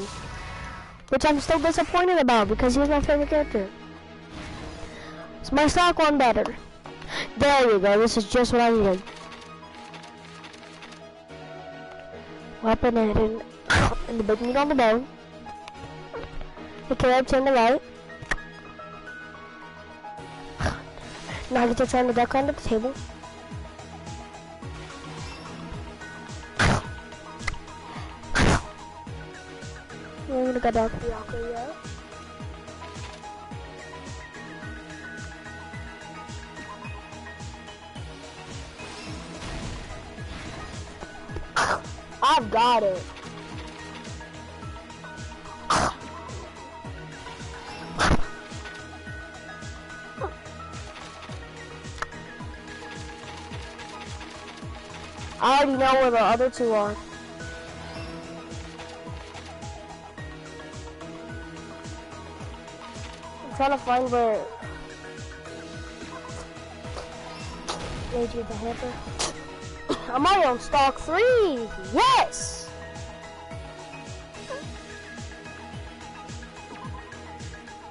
which I'm still disappointed about because he's my favorite character. Is my stock one better? There you go. This is just what I needed. Weapon and the big meat on the bone. Okay, I turn the light. Now I get to turn the duck under the table. We're gonna go down to the aqua, I've got it. I already know where the other two are. I'm trying to find where Rage of the Hamper. I'm already on stock 3. Yes.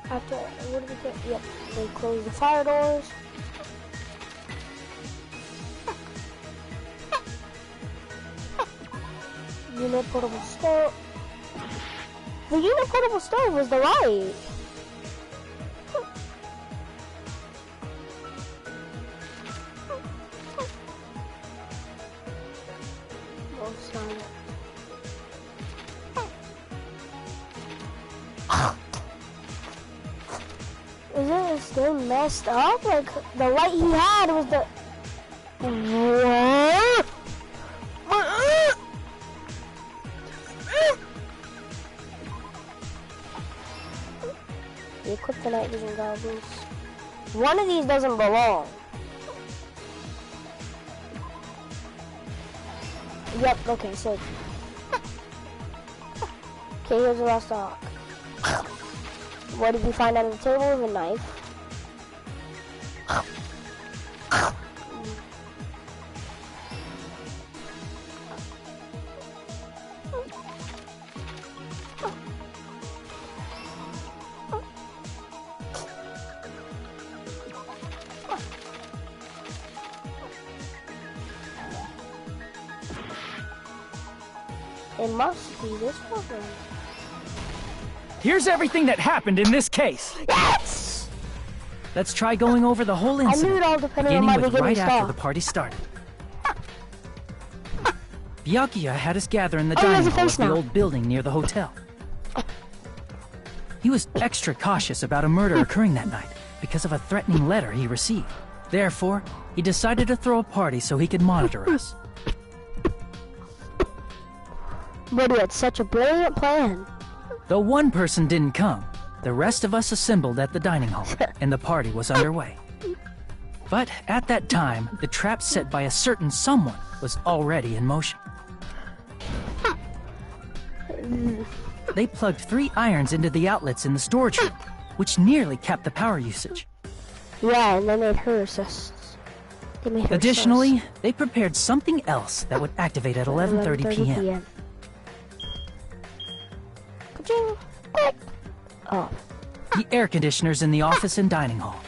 After what did we get? Yep, they close the fire doors. Unit portable stove. The unit portable stove was the light. Oh, sorry. Is it still messed up? Like the light he had was the. What? Equip the night vision goggles. One of these doesn't belong. Yep, okay, so. Okay, here's the last stock. What did we find on the table? The knife. It must be this one. Here's everything that happened in this case. Yes! Let's try going over the whole incident, I knew it all depended on my beginning with right beginning after stock. the party started. Byakuya had us gather in the dining hall of the old building near the hotel. He was extra cautious about a murder occurring that night because of a threatening letter he received. Therefore, he decided to throw a party so he could monitor us. But he had such a brilliant plan. Though one person didn't come, the rest of us assembled at the dining hall, and the party was underway. But at that time, the trap set by a certain someone was already in motion. They plugged 3 irons into the outlets in the storage room, which nearly capped the power usage. Yeah, and then they made her sus. Additionally, they prepared something else that would activate at 11:30 p.m. Oh. The air conditioners in the office and dining hall.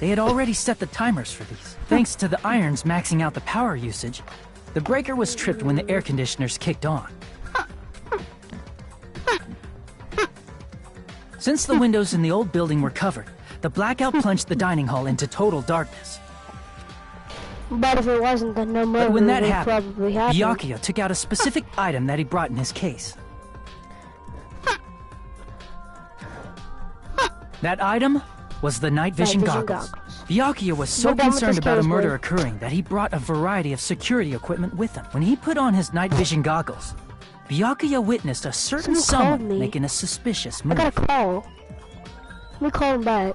They had already set the timers for these. Thanks to the irons maxing out the power usage, the breaker was tripped when the air conditioners kicked on. Since the windows in the old building were covered, the blackout plunged the dining hall into total darkness. But if it wasn't, then no murder But when that would happened, probably happen. Byakuya took out a specific item that he brought in his case. That item was the night vision goggles. Byakuya was so concerned about a murder occurring that he brought a variety of security equipment with him. When he put on his night vision goggles, Byakuya witnessed a certain someone making a suspicious move. I got a call. Let me call him back.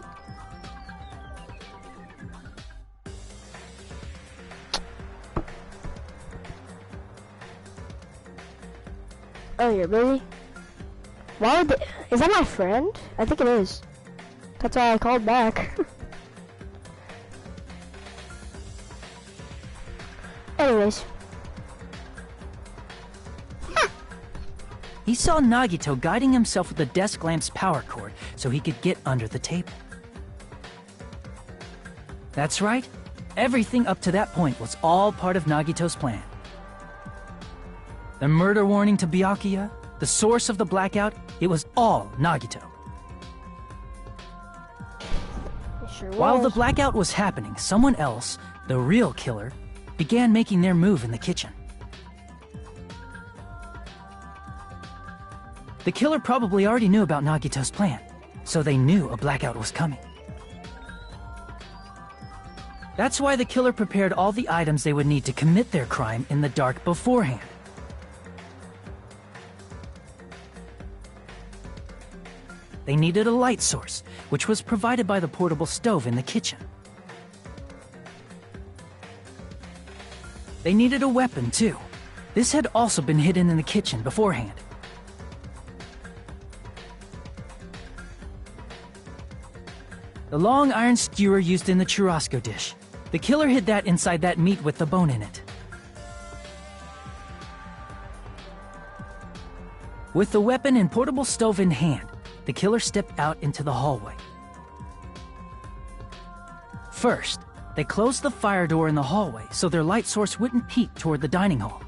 Oh, you're busy? Why would they, is that my friend? I think it is. That's why I called back. Anyways. He saw Nagito guiding himself with the desk lamp's power cord so he could get under the table. That's right. Everything up to that point was all part of Nagito's plan. The murder warning to Byakuya, the source of the blackout, it was all Nagito. Sure While the blackout was happening, someone else, the real killer, began making their move in the kitchen. The killer probably already knew about Nagito's plan, so they knew a blackout was coming. That's why the killer prepared all the items they would need to commit their crime in the dark beforehand. They needed a light source, which was provided by the portable stove in the kitchen. They needed a weapon, too. This had also been hidden in the kitchen beforehand. The long iron skewer used in the churrasco dish. The killer hid that inside that meat with the bone in it. With the weapon and portable stove in hand, the killer stepped out into the hallway. First, they closed the fire door in the hallway so their light source wouldn't peek toward the dining hall.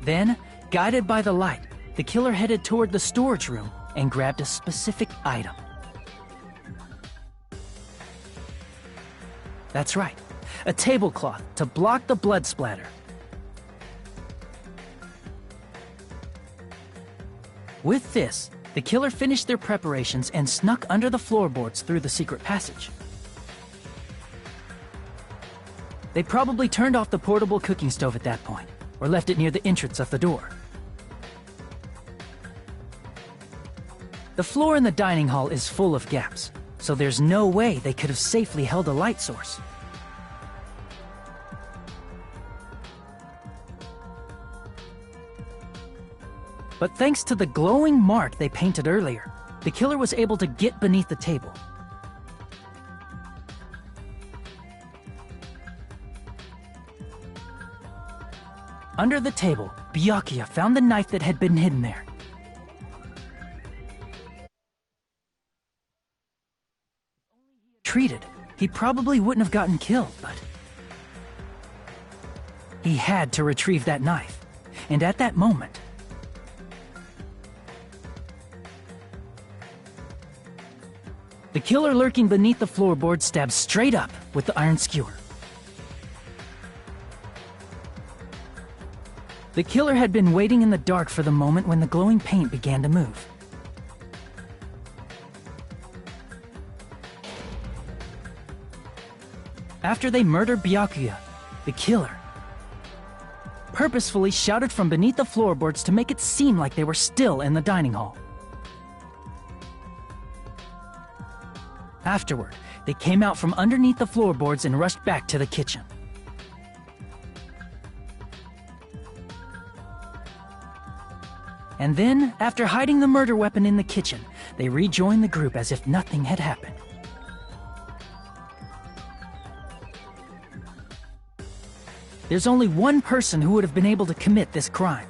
Then, guided by the light, the killer headed toward the storage room and grabbed a specific item. That's right, a tablecloth to block the blood splatter. With this, the killer finished their preparations and snuck under the floorboards through the secret passage. They probably turned off the portable cooking stove at that point, or left it near the entrance of the door. The floor in the dining hall is full of gaps, so there's no way they could have safely held a light source. But thanks to the glowing mark they painted earlier, the killer was able to get beneath the table. Under the table, Byakuya found the knife that had been hidden there. Treated, he probably wouldn't have gotten killed, but he had to retrieve that knife, and at that moment, the killer lurking beneath the floorboard stabbed straight up with the iron skewer. The killer had been waiting in the dark for the moment when the glowing paint began to move. After they murdered Byakuya, the killer purposefully shouted from beneath the floorboards to make it seem like they were still in the dining hall. Afterward, they came out from underneath the floorboards and rushed back to the kitchen. And then, after hiding the murder weapon in the kitchen, they rejoined the group as if nothing had happened. There's only one person who would have been able to commit this crime.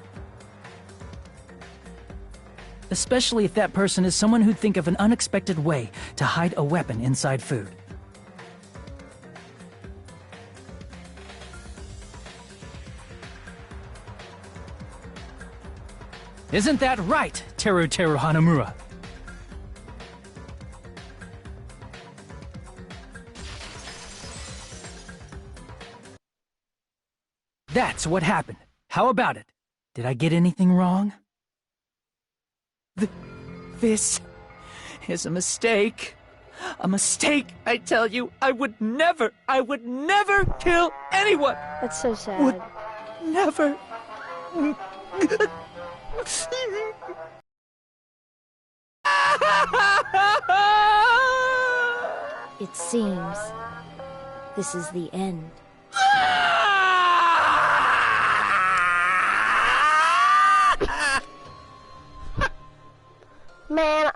Especially if that person is someone who'd think of an unexpected way to hide a weapon inside food. Isn't that right, Teru Hanamura? That's what happened. How about it? Did I get anything wrong? This is a mistake. A mistake, I tell you. I would never kill anyone. That's so sad. Would never. It seems This is the end. Man,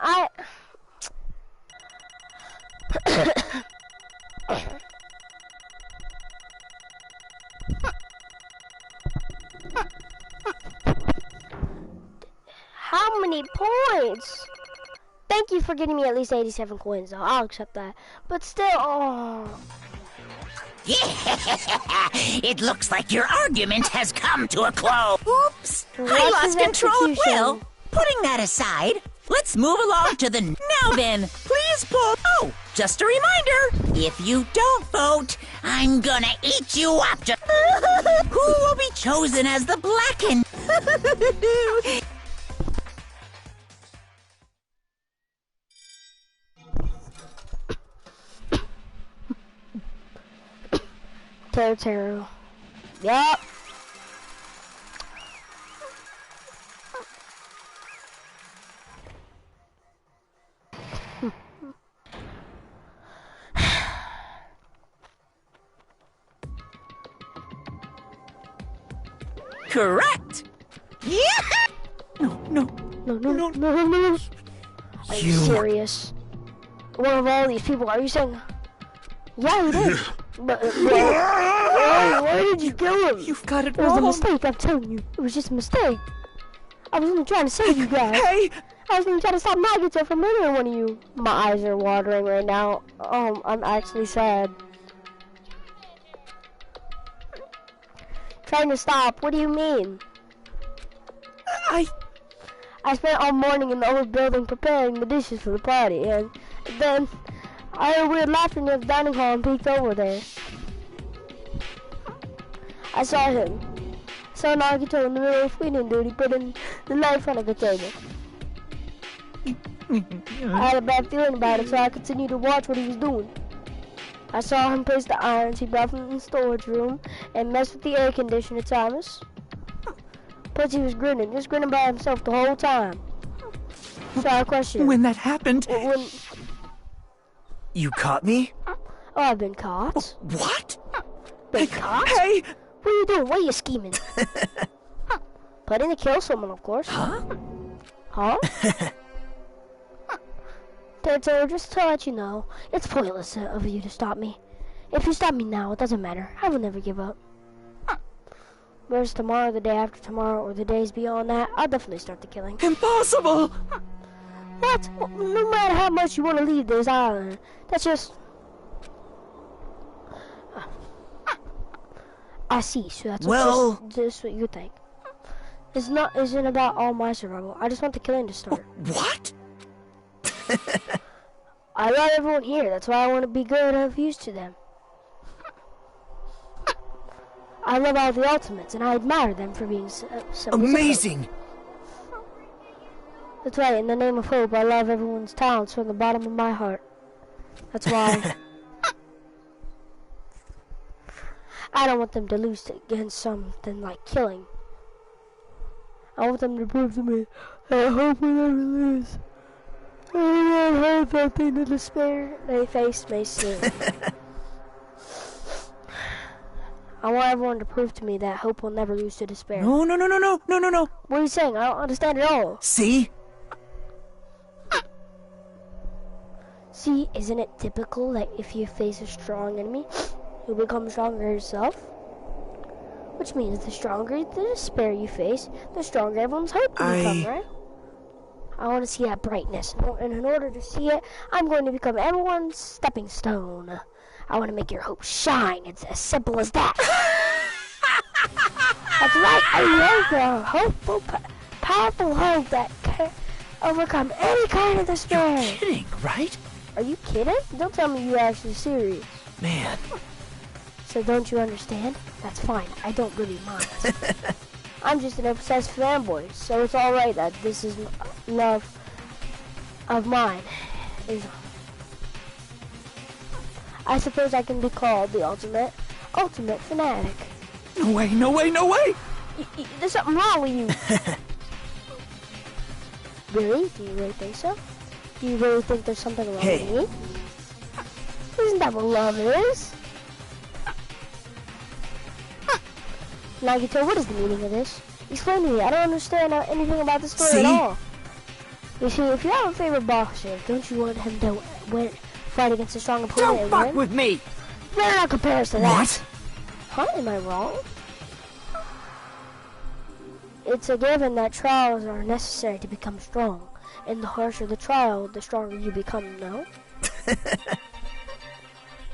How many points? Thank you for getting me at least 87 coins, though. I'll accept that. But still, oh. It looks like your argument has come to a close. Oops, I What's lost his control of execution? Will. Putting that aside, let's move along to the... Now then, please pull... Oh, just a reminder, if you don't vote, I'm gonna eat you up. Who will be chosen as the Blackened? Taro. Yup. Correct. Yeah. No. Are you serious? One of all these people, are you saying? Yeah, he did. But, why did you kill him? You've got it It was a wrong. mistake, I'm telling you. It was just a mistake. I was only trying to save you guys. Hey! I was only trying to stop Nagito from murdering one of you. My eyes are watering right now. I'm actually sad. Trying to stop, what do you mean? I spent all morning in the old building preparing the dishes for the party, and then I heard weird laughter near the dining hall and peeked over there. I saw him. Saw Nagito in the middle of feeding duty, putting the knife on the table. I had a bad feeling about it, so I continued to watch what he was doing. I saw him place the irons he brought from the storage room and mess with the air conditioner, Thomas. Plus he was grinning, just grinning by himself the whole time. So I questioned him. When that happened... You caught me? Oh, I've been caught. What? Been caught? Hey! What are you doing? What are you scheming? Planning to kill someone, of course. Huh? Huh? Taro, just to let you know, it's pointless of you to stop me. If you stop me now, it doesn't matter. I will never give up. Whereas tomorrow, the day after tomorrow, or the days beyond that, I'll definitely start the killing. Impossible! What? Well, no matter how much you want to leave this island, that's just... I see, so that's just what you think. Isn't about all my survival. I just want the killing to start. What? I love everyone here. That's why I want to be good of use to them. I love all the ultimates, and I admire them for being so amazing. That's right. In the name of hope, I love everyone's talents from the bottom of my heart. That's why I don't want them to lose against something like killing. I want them to prove to me that hope will never lose. I have nothing to despair they face may seem. I want everyone to prove to me that hope will never lose to despair. No. What are you saying? I don't understand at all. See? See, isn't it typical that if you face a strong enemy, you become stronger yourself? Which means the stronger the despair you face, the stronger everyone's hope will become, right? I want to see that brightness, and in order to see it, I'm going to become everyone's stepping stone. I want to make your hope shine. It's as simple as that. That's right. I love the hopeful, powerful hope that can overcome any kind of despair. You're kidding, right? Are you kidding? Don't tell me you're actually serious. Man. So don't you understand? That's fine. I don't really mind. I'm just an obsessed fanboy, so it's alright that this is love of mine. I suppose I can be called the ultimate fanatic. No way! There's something wrong with you. Really? Do you really think so? Do you really think there's something wrong with me? Isn't that what love is? Nagito, what is the meaning of this? Explain to me. I don't understand anything about the story See? at all. You see, if you have a favorite boxer, don't you want him to win, fight against a strong opponent Don't and fuck win? with me! Better not compare us to that. What? Huh? Am I wrong? It's a given that trials are necessary to become strong. And the harsher the trial, the stronger you become, no?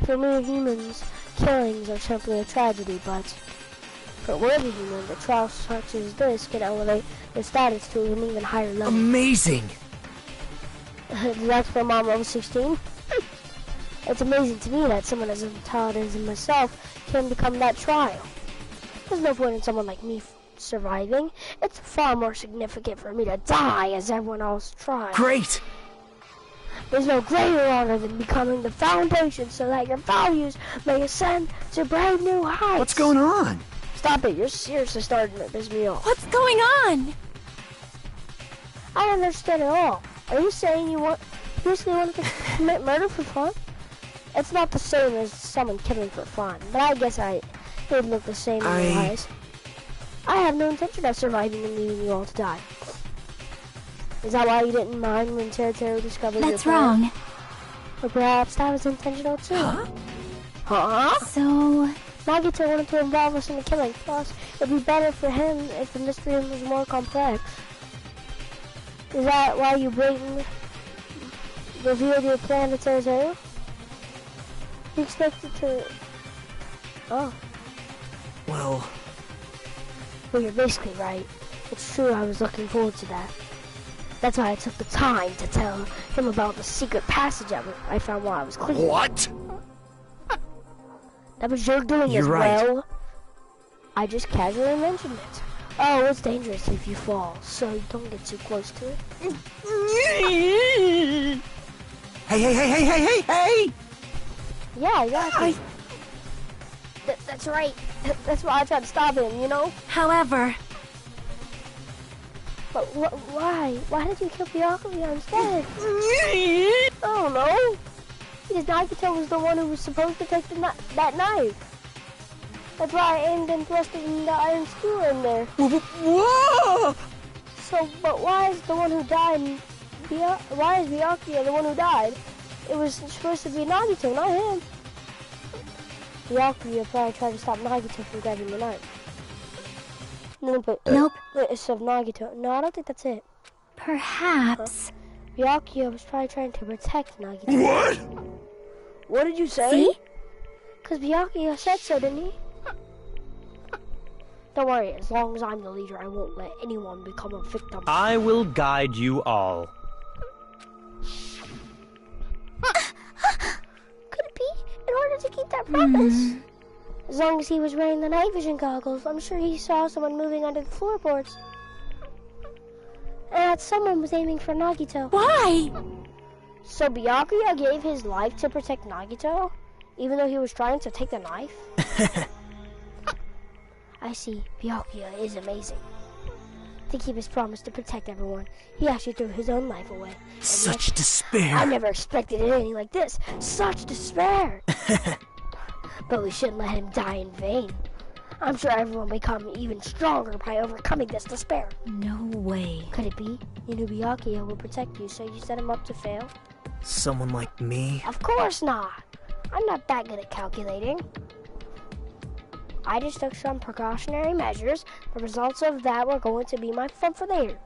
For me, humans, killings are simply a tragedy, but for worthy humans, a trial such as this can elevate their status to an even higher level. Amazing! That's for mom level 16? It's amazing to me that someone as talented as myself can become that trial. There's no point in someone like me surviving. It's far more significant for me to die as everyone else tries. Great! There's no greater honor than becoming the foundation so that your values may ascend to brand new heights. What's going on? Stop it, you're seriously starting to piss me off. What's going on? I don't understand at all. Are you saying you seriously want to commit murder for fun? It's not the same as someone killing for fun, but I guess it'd look the same in your eyes. I have no intention of surviving and leaving you all to die. Is that why you didn't mind when Teru discovered your plan? That's wrong. Or perhaps that was intentional too. Huh? So... Nagito wanted to involve us in the killing. Plus, it'd be better for him if the mystery was more complex. Is that why you blatantly revealed your plan to Teru? You expected to... Oh. Well, you're basically right. It's true, I was looking forward to that. That's why I took the time to tell him about the secret passage I found while I was cleaning. What? That was your doing as well. I just casually mentioned it. Oh, it's dangerous if you fall, so don't get too close to it. Hey! Yeah, exactly. That's right. That's why I tried to stop him, you know? However... But why? Why did you kill Byakuya instead? I don't know. Because Nagito was the one who was supposed to take that knife. That's why I aimed and thrust it in the iron skewer in there. Whoa! So, but why is the one who died? Why is Byakuya the one who died? It was supposed to be Nagito, not him. Byakuya probably tried to stop Nagito from grabbing the knife. Nope. It's of Nagito. No, I don't think that's it. Perhaps. Byakuya was probably trying to protect Nagito. What? What did you say? See? Because Byakuya said so, didn't he? Don't worry, as long as I'm the leader, I won't let anyone become a victim. I will guide you all. Could it be? In order to keep that promise? As long as he was wearing the night vision goggles, I'm sure he saw someone moving under the floorboards. And that someone was aiming for Nagito. Why? So Byakuya gave his life to protect Nagito? Even though he was trying to take the knife? I see. Byakuya is amazing. To keep his promise to protect everyone, he actually threw his own life away. Such despair. I never expected anything like this. Such despair. But we shouldn't let him die in vain. I'm sure everyone will become even stronger by overcoming this despair. No way. Could it be? You knew Byakuya would protect you, so you set him up to fail? Someone like me? Of course not. I'm not that good at calculating. I just took some precautionary measures. The results of that were going to be my fun for the year.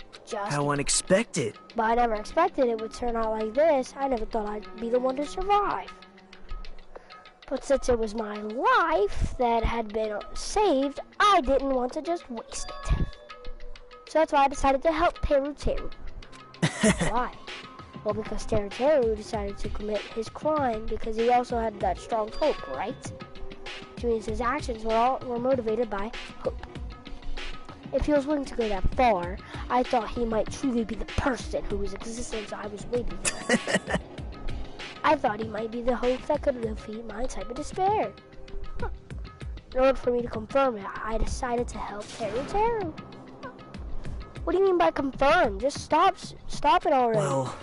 How unexpected. But I never expected it would turn out like this. I never thought I'd be the one to survive. But since it was my life that had been saved, I didn't want to just waste it. So that's why I decided to help Teru. Why? Well, because Teru decided to commit his crime because he also had that strong hope, right? Which means his actions were motivated by hope. If he was willing to go that far, I thought he might truly be the person whose existence I was waiting for. I thought he might be the hope that could defeat my type of despair. In order for me to confirm it, I decided to help Teru. What do you mean by confirm? Just stop it already. Well...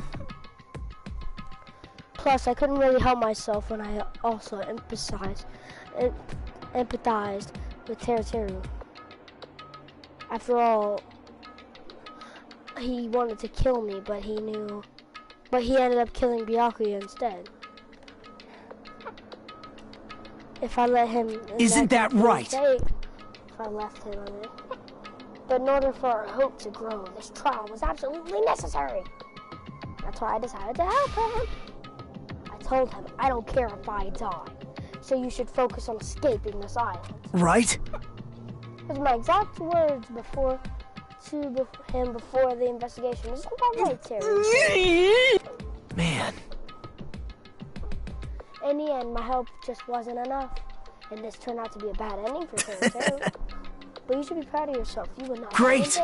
Plus, I couldn't really help myself when I also empathized with Teru. After all, he wanted to kill me, but he ended up killing Byakuya instead. If I let him... Isn't that right? If I left him, I mean. But in order for our hope to grow, this trial was absolutely necessary. That's why I decided to help him. I told him, I don't care if I die. So you should focus on escaping this island. Right? Those are my exact words to him before the investigation. Isn't that right, Terry? Man. In the end, my help just wasn't enough. And this turned out to be a bad ending for Terry, too. But you should be proud of yourself. You would not. Great!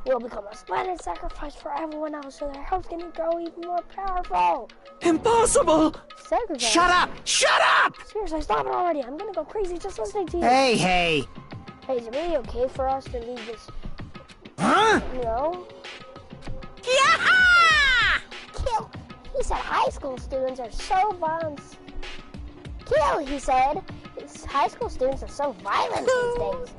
You'll become a splendid sacrifice for everyone else, so their hope's gonna grow even more powerful. Impossible! Sacrifice? Shut up! Shut up! Seriously, stop it already. I'm gonna go crazy just listening to you. Hey! Hey, is it really okay for us to leave this? Huh? You know? Yaha! Kill. He said high school students are so violent. Kill, he said. High school students are so violent these days.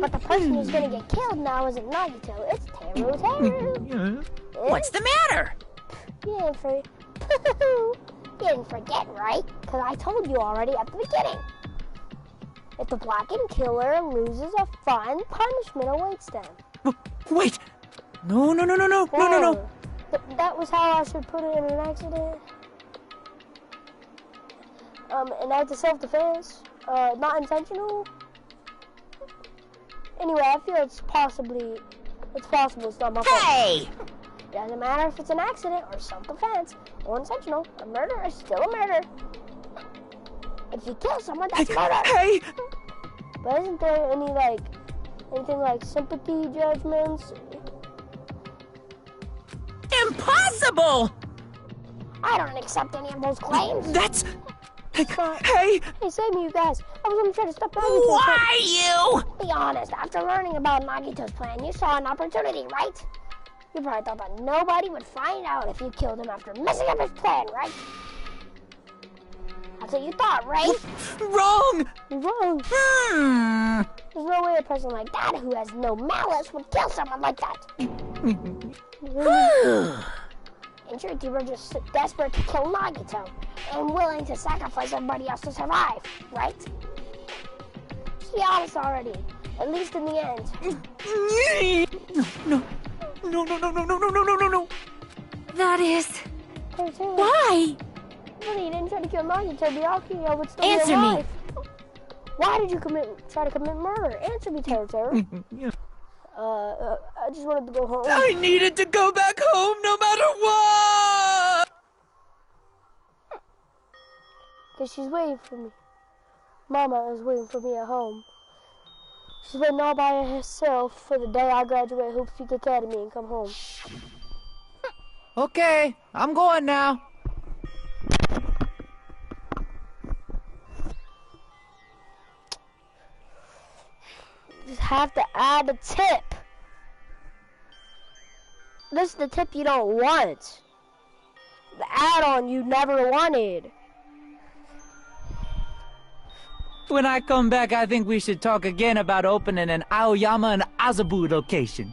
But the person who's gonna get killed now isn't Nagito, it's Teru. What's the matter? You didn't forget, right? Because I told you already at the beginning. If the blackened killer loses a fun, punishment awaits them. Wait! No. That was how I should put it in an accident. An act of self-defense. Not intentional. Anyway, I feel it's possible it's not my fault. Hey! Doesn't matter if it's an accident or self-defense or intentional. A murder is still a murder. If you kill someone, that's murder. Hey! But isn't there anything like sympathy judgments? Impossible! I don't accept any of those claims. That's... Hey! Hey, save me, you guys. I was gonna try to stop Nagito. Why you? Be honest, after learning about Nagito's plan, you saw an opportunity, right? You probably thought that nobody would find out if you killed him after messing up his plan, right? That's what you thought, right? Wrong! Wrong. There's no way a person like that who has no malice would kill someone like that. In truth, you were just desperate to kill Nagito and willing to sacrifice everybody else to survive, right? Just be honest already, at least in the end. No. That is... Why? Well, you didn't try to kill Nagito, Byakuya would still Answer be me. alive. Why did you try to commit murder? Answer me, Teru. I just wanted to go home. I needed to go back home no matter what! Because she's waiting for me. Mama is waiting for me at home. She's waiting all by herself for the day I graduate Hoop Peak Academy and come home. Okay, I'm going now. Just have to add a tip. This is the tip you don't want. The add-on you never wanted. When I come back, I think we should talk again about opening an Aoyama and Azabu location.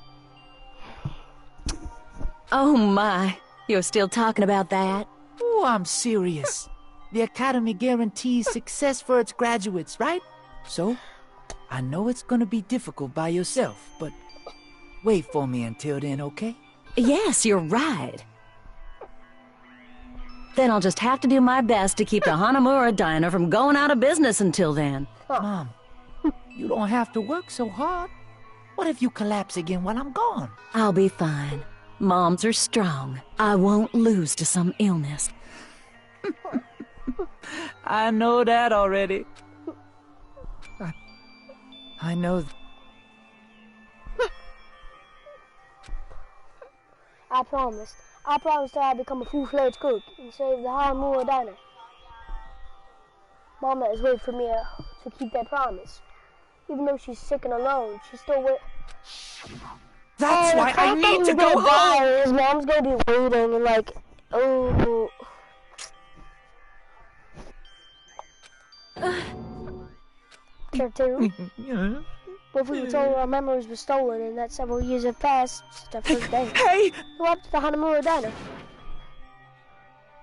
Oh my, you're still talking about that? Oh, I'm serious. The Academy guarantees success for its graduates, right? So, I know it's gonna be difficult by yourself, but wait for me until then, okay? Yes, you're right. Then I'll just have to do my best to keep the Hanamura Diner from going out of business until then. Mom, you don't have to work so hard. What if you collapse again while I'm gone? I'll be fine. Moms are strong. I won't lose to some illness. I know that already. I know. I promised. I promised that I'd become a full-fledged cook and save the Hanamura Diner. Mama is waiting for me to keep that promise. Even though she's sick and alone, she's still waiting. That's why I need to go home! His mom's gonna be waiting and like, oh. Teru. What if we were told our memories were stolen and that several years have passed since our first day? Hey! Go up to the Hanamura Diner.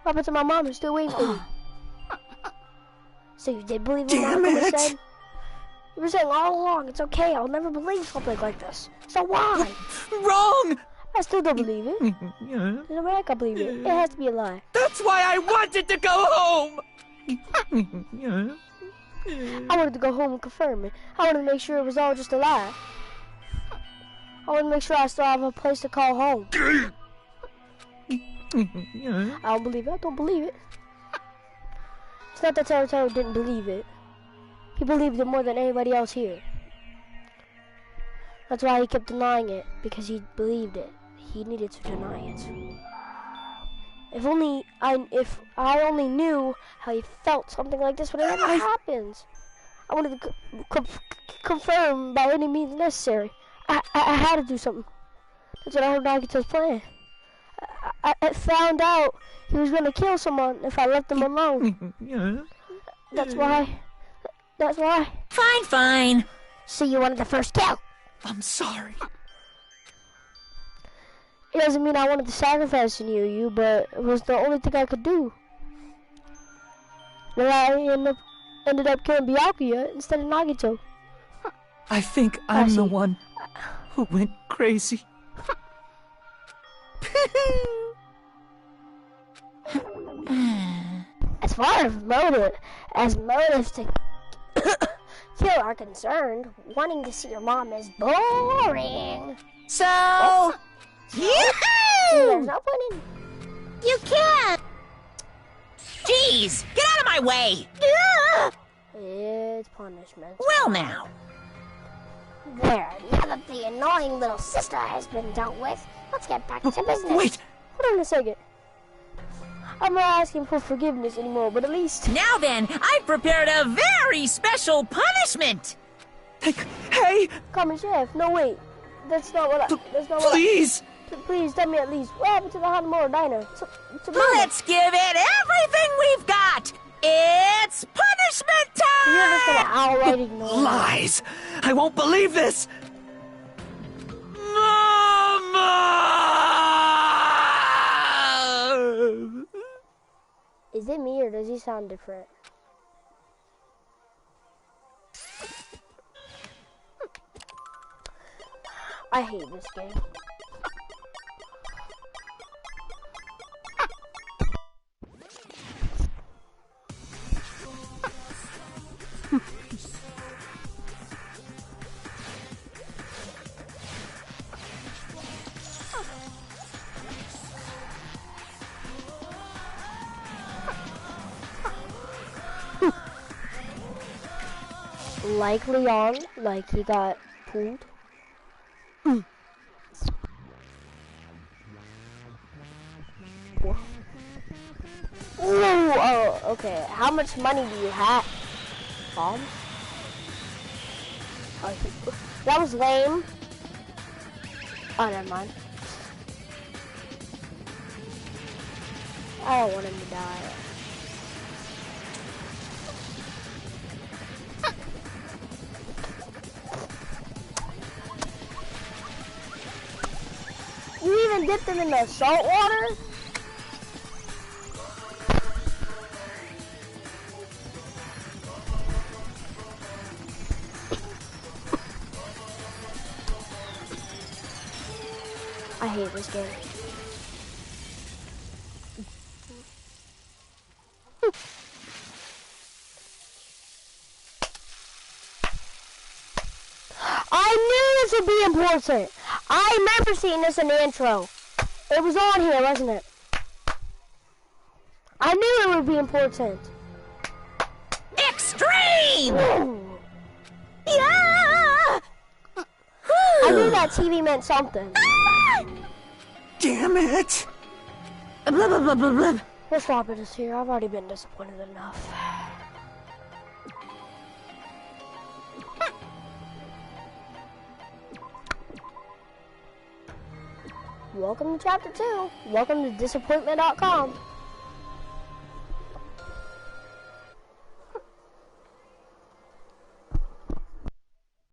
What happened to my mom who's still waiting for me? So you did believe what Monica said? You were saying all along, it's okay, I'll never believe something like this. So why? Wrong! I still don't believe it. There's no way I can believe it. It has to be a lie. That's why I wanted to go home! I wanted to go home and confirm it. I wanted to make sure it was all just a lie. I wanted to make sure I still have a place to call home. I don't believe it. I don't believe it. It's not that Taro didn't believe it. He believed it more than anybody else here. That's why he kept denying it, because he believed it. He needed to deny it. If I only knew how he felt, something like this would have never happened. I wanted to confirm by any means necessary. I had to do something. That's what I heard Nagito's plan. I found out he was going to kill someone if I left him alone. That's why. That's why. Fine, fine. So you wanted the first kill. I'm sorry. It doesn't mean I wanted to sacrifice you, but it was the only thing I could do. Then I ended up killing Byakuya instead of Nagito. I think I'm the one who went crazy. As far as motives to kill are concerned, wanting to see your mom is boring. So, There's no point in. You can't! Jeez, get out of my way! It's punishment. Well now. There, now that the annoying little sister has been dealt with, let's get back to business. Wait! Hold on a second. I'm not asking for forgiveness anymore, but at least... Now then, I've prepared a very special punishment! Hey! Common Chef, no wait. That's not what I... Please! Please tell me at least, what happened to the Hanamura Diner? Let's give it everything we've got! It's punishment time! You're just gonna outright ignore me. Lies! I won't believe this! Mama! Is it me or does he sound different? I hate this game. Like Leon, like he got pulled. Ooh, oh, okay. How much money do you have? Bombs? Oh, that was lame. Oh, never mind. I don't want him to die. You even dipped him in the salt water? I hate this game. I knew this would be important. I remember seeing this in the intro. It was on here, wasn't it? I knew it would be important. Extreme! Yeah! I knew that TV meant something. Damn it! Blah, blah, blah, blah, blah. We'll stop it here. I've already been disappointed enough. Welcome to Chapter 2. Welcome to disappointment.com.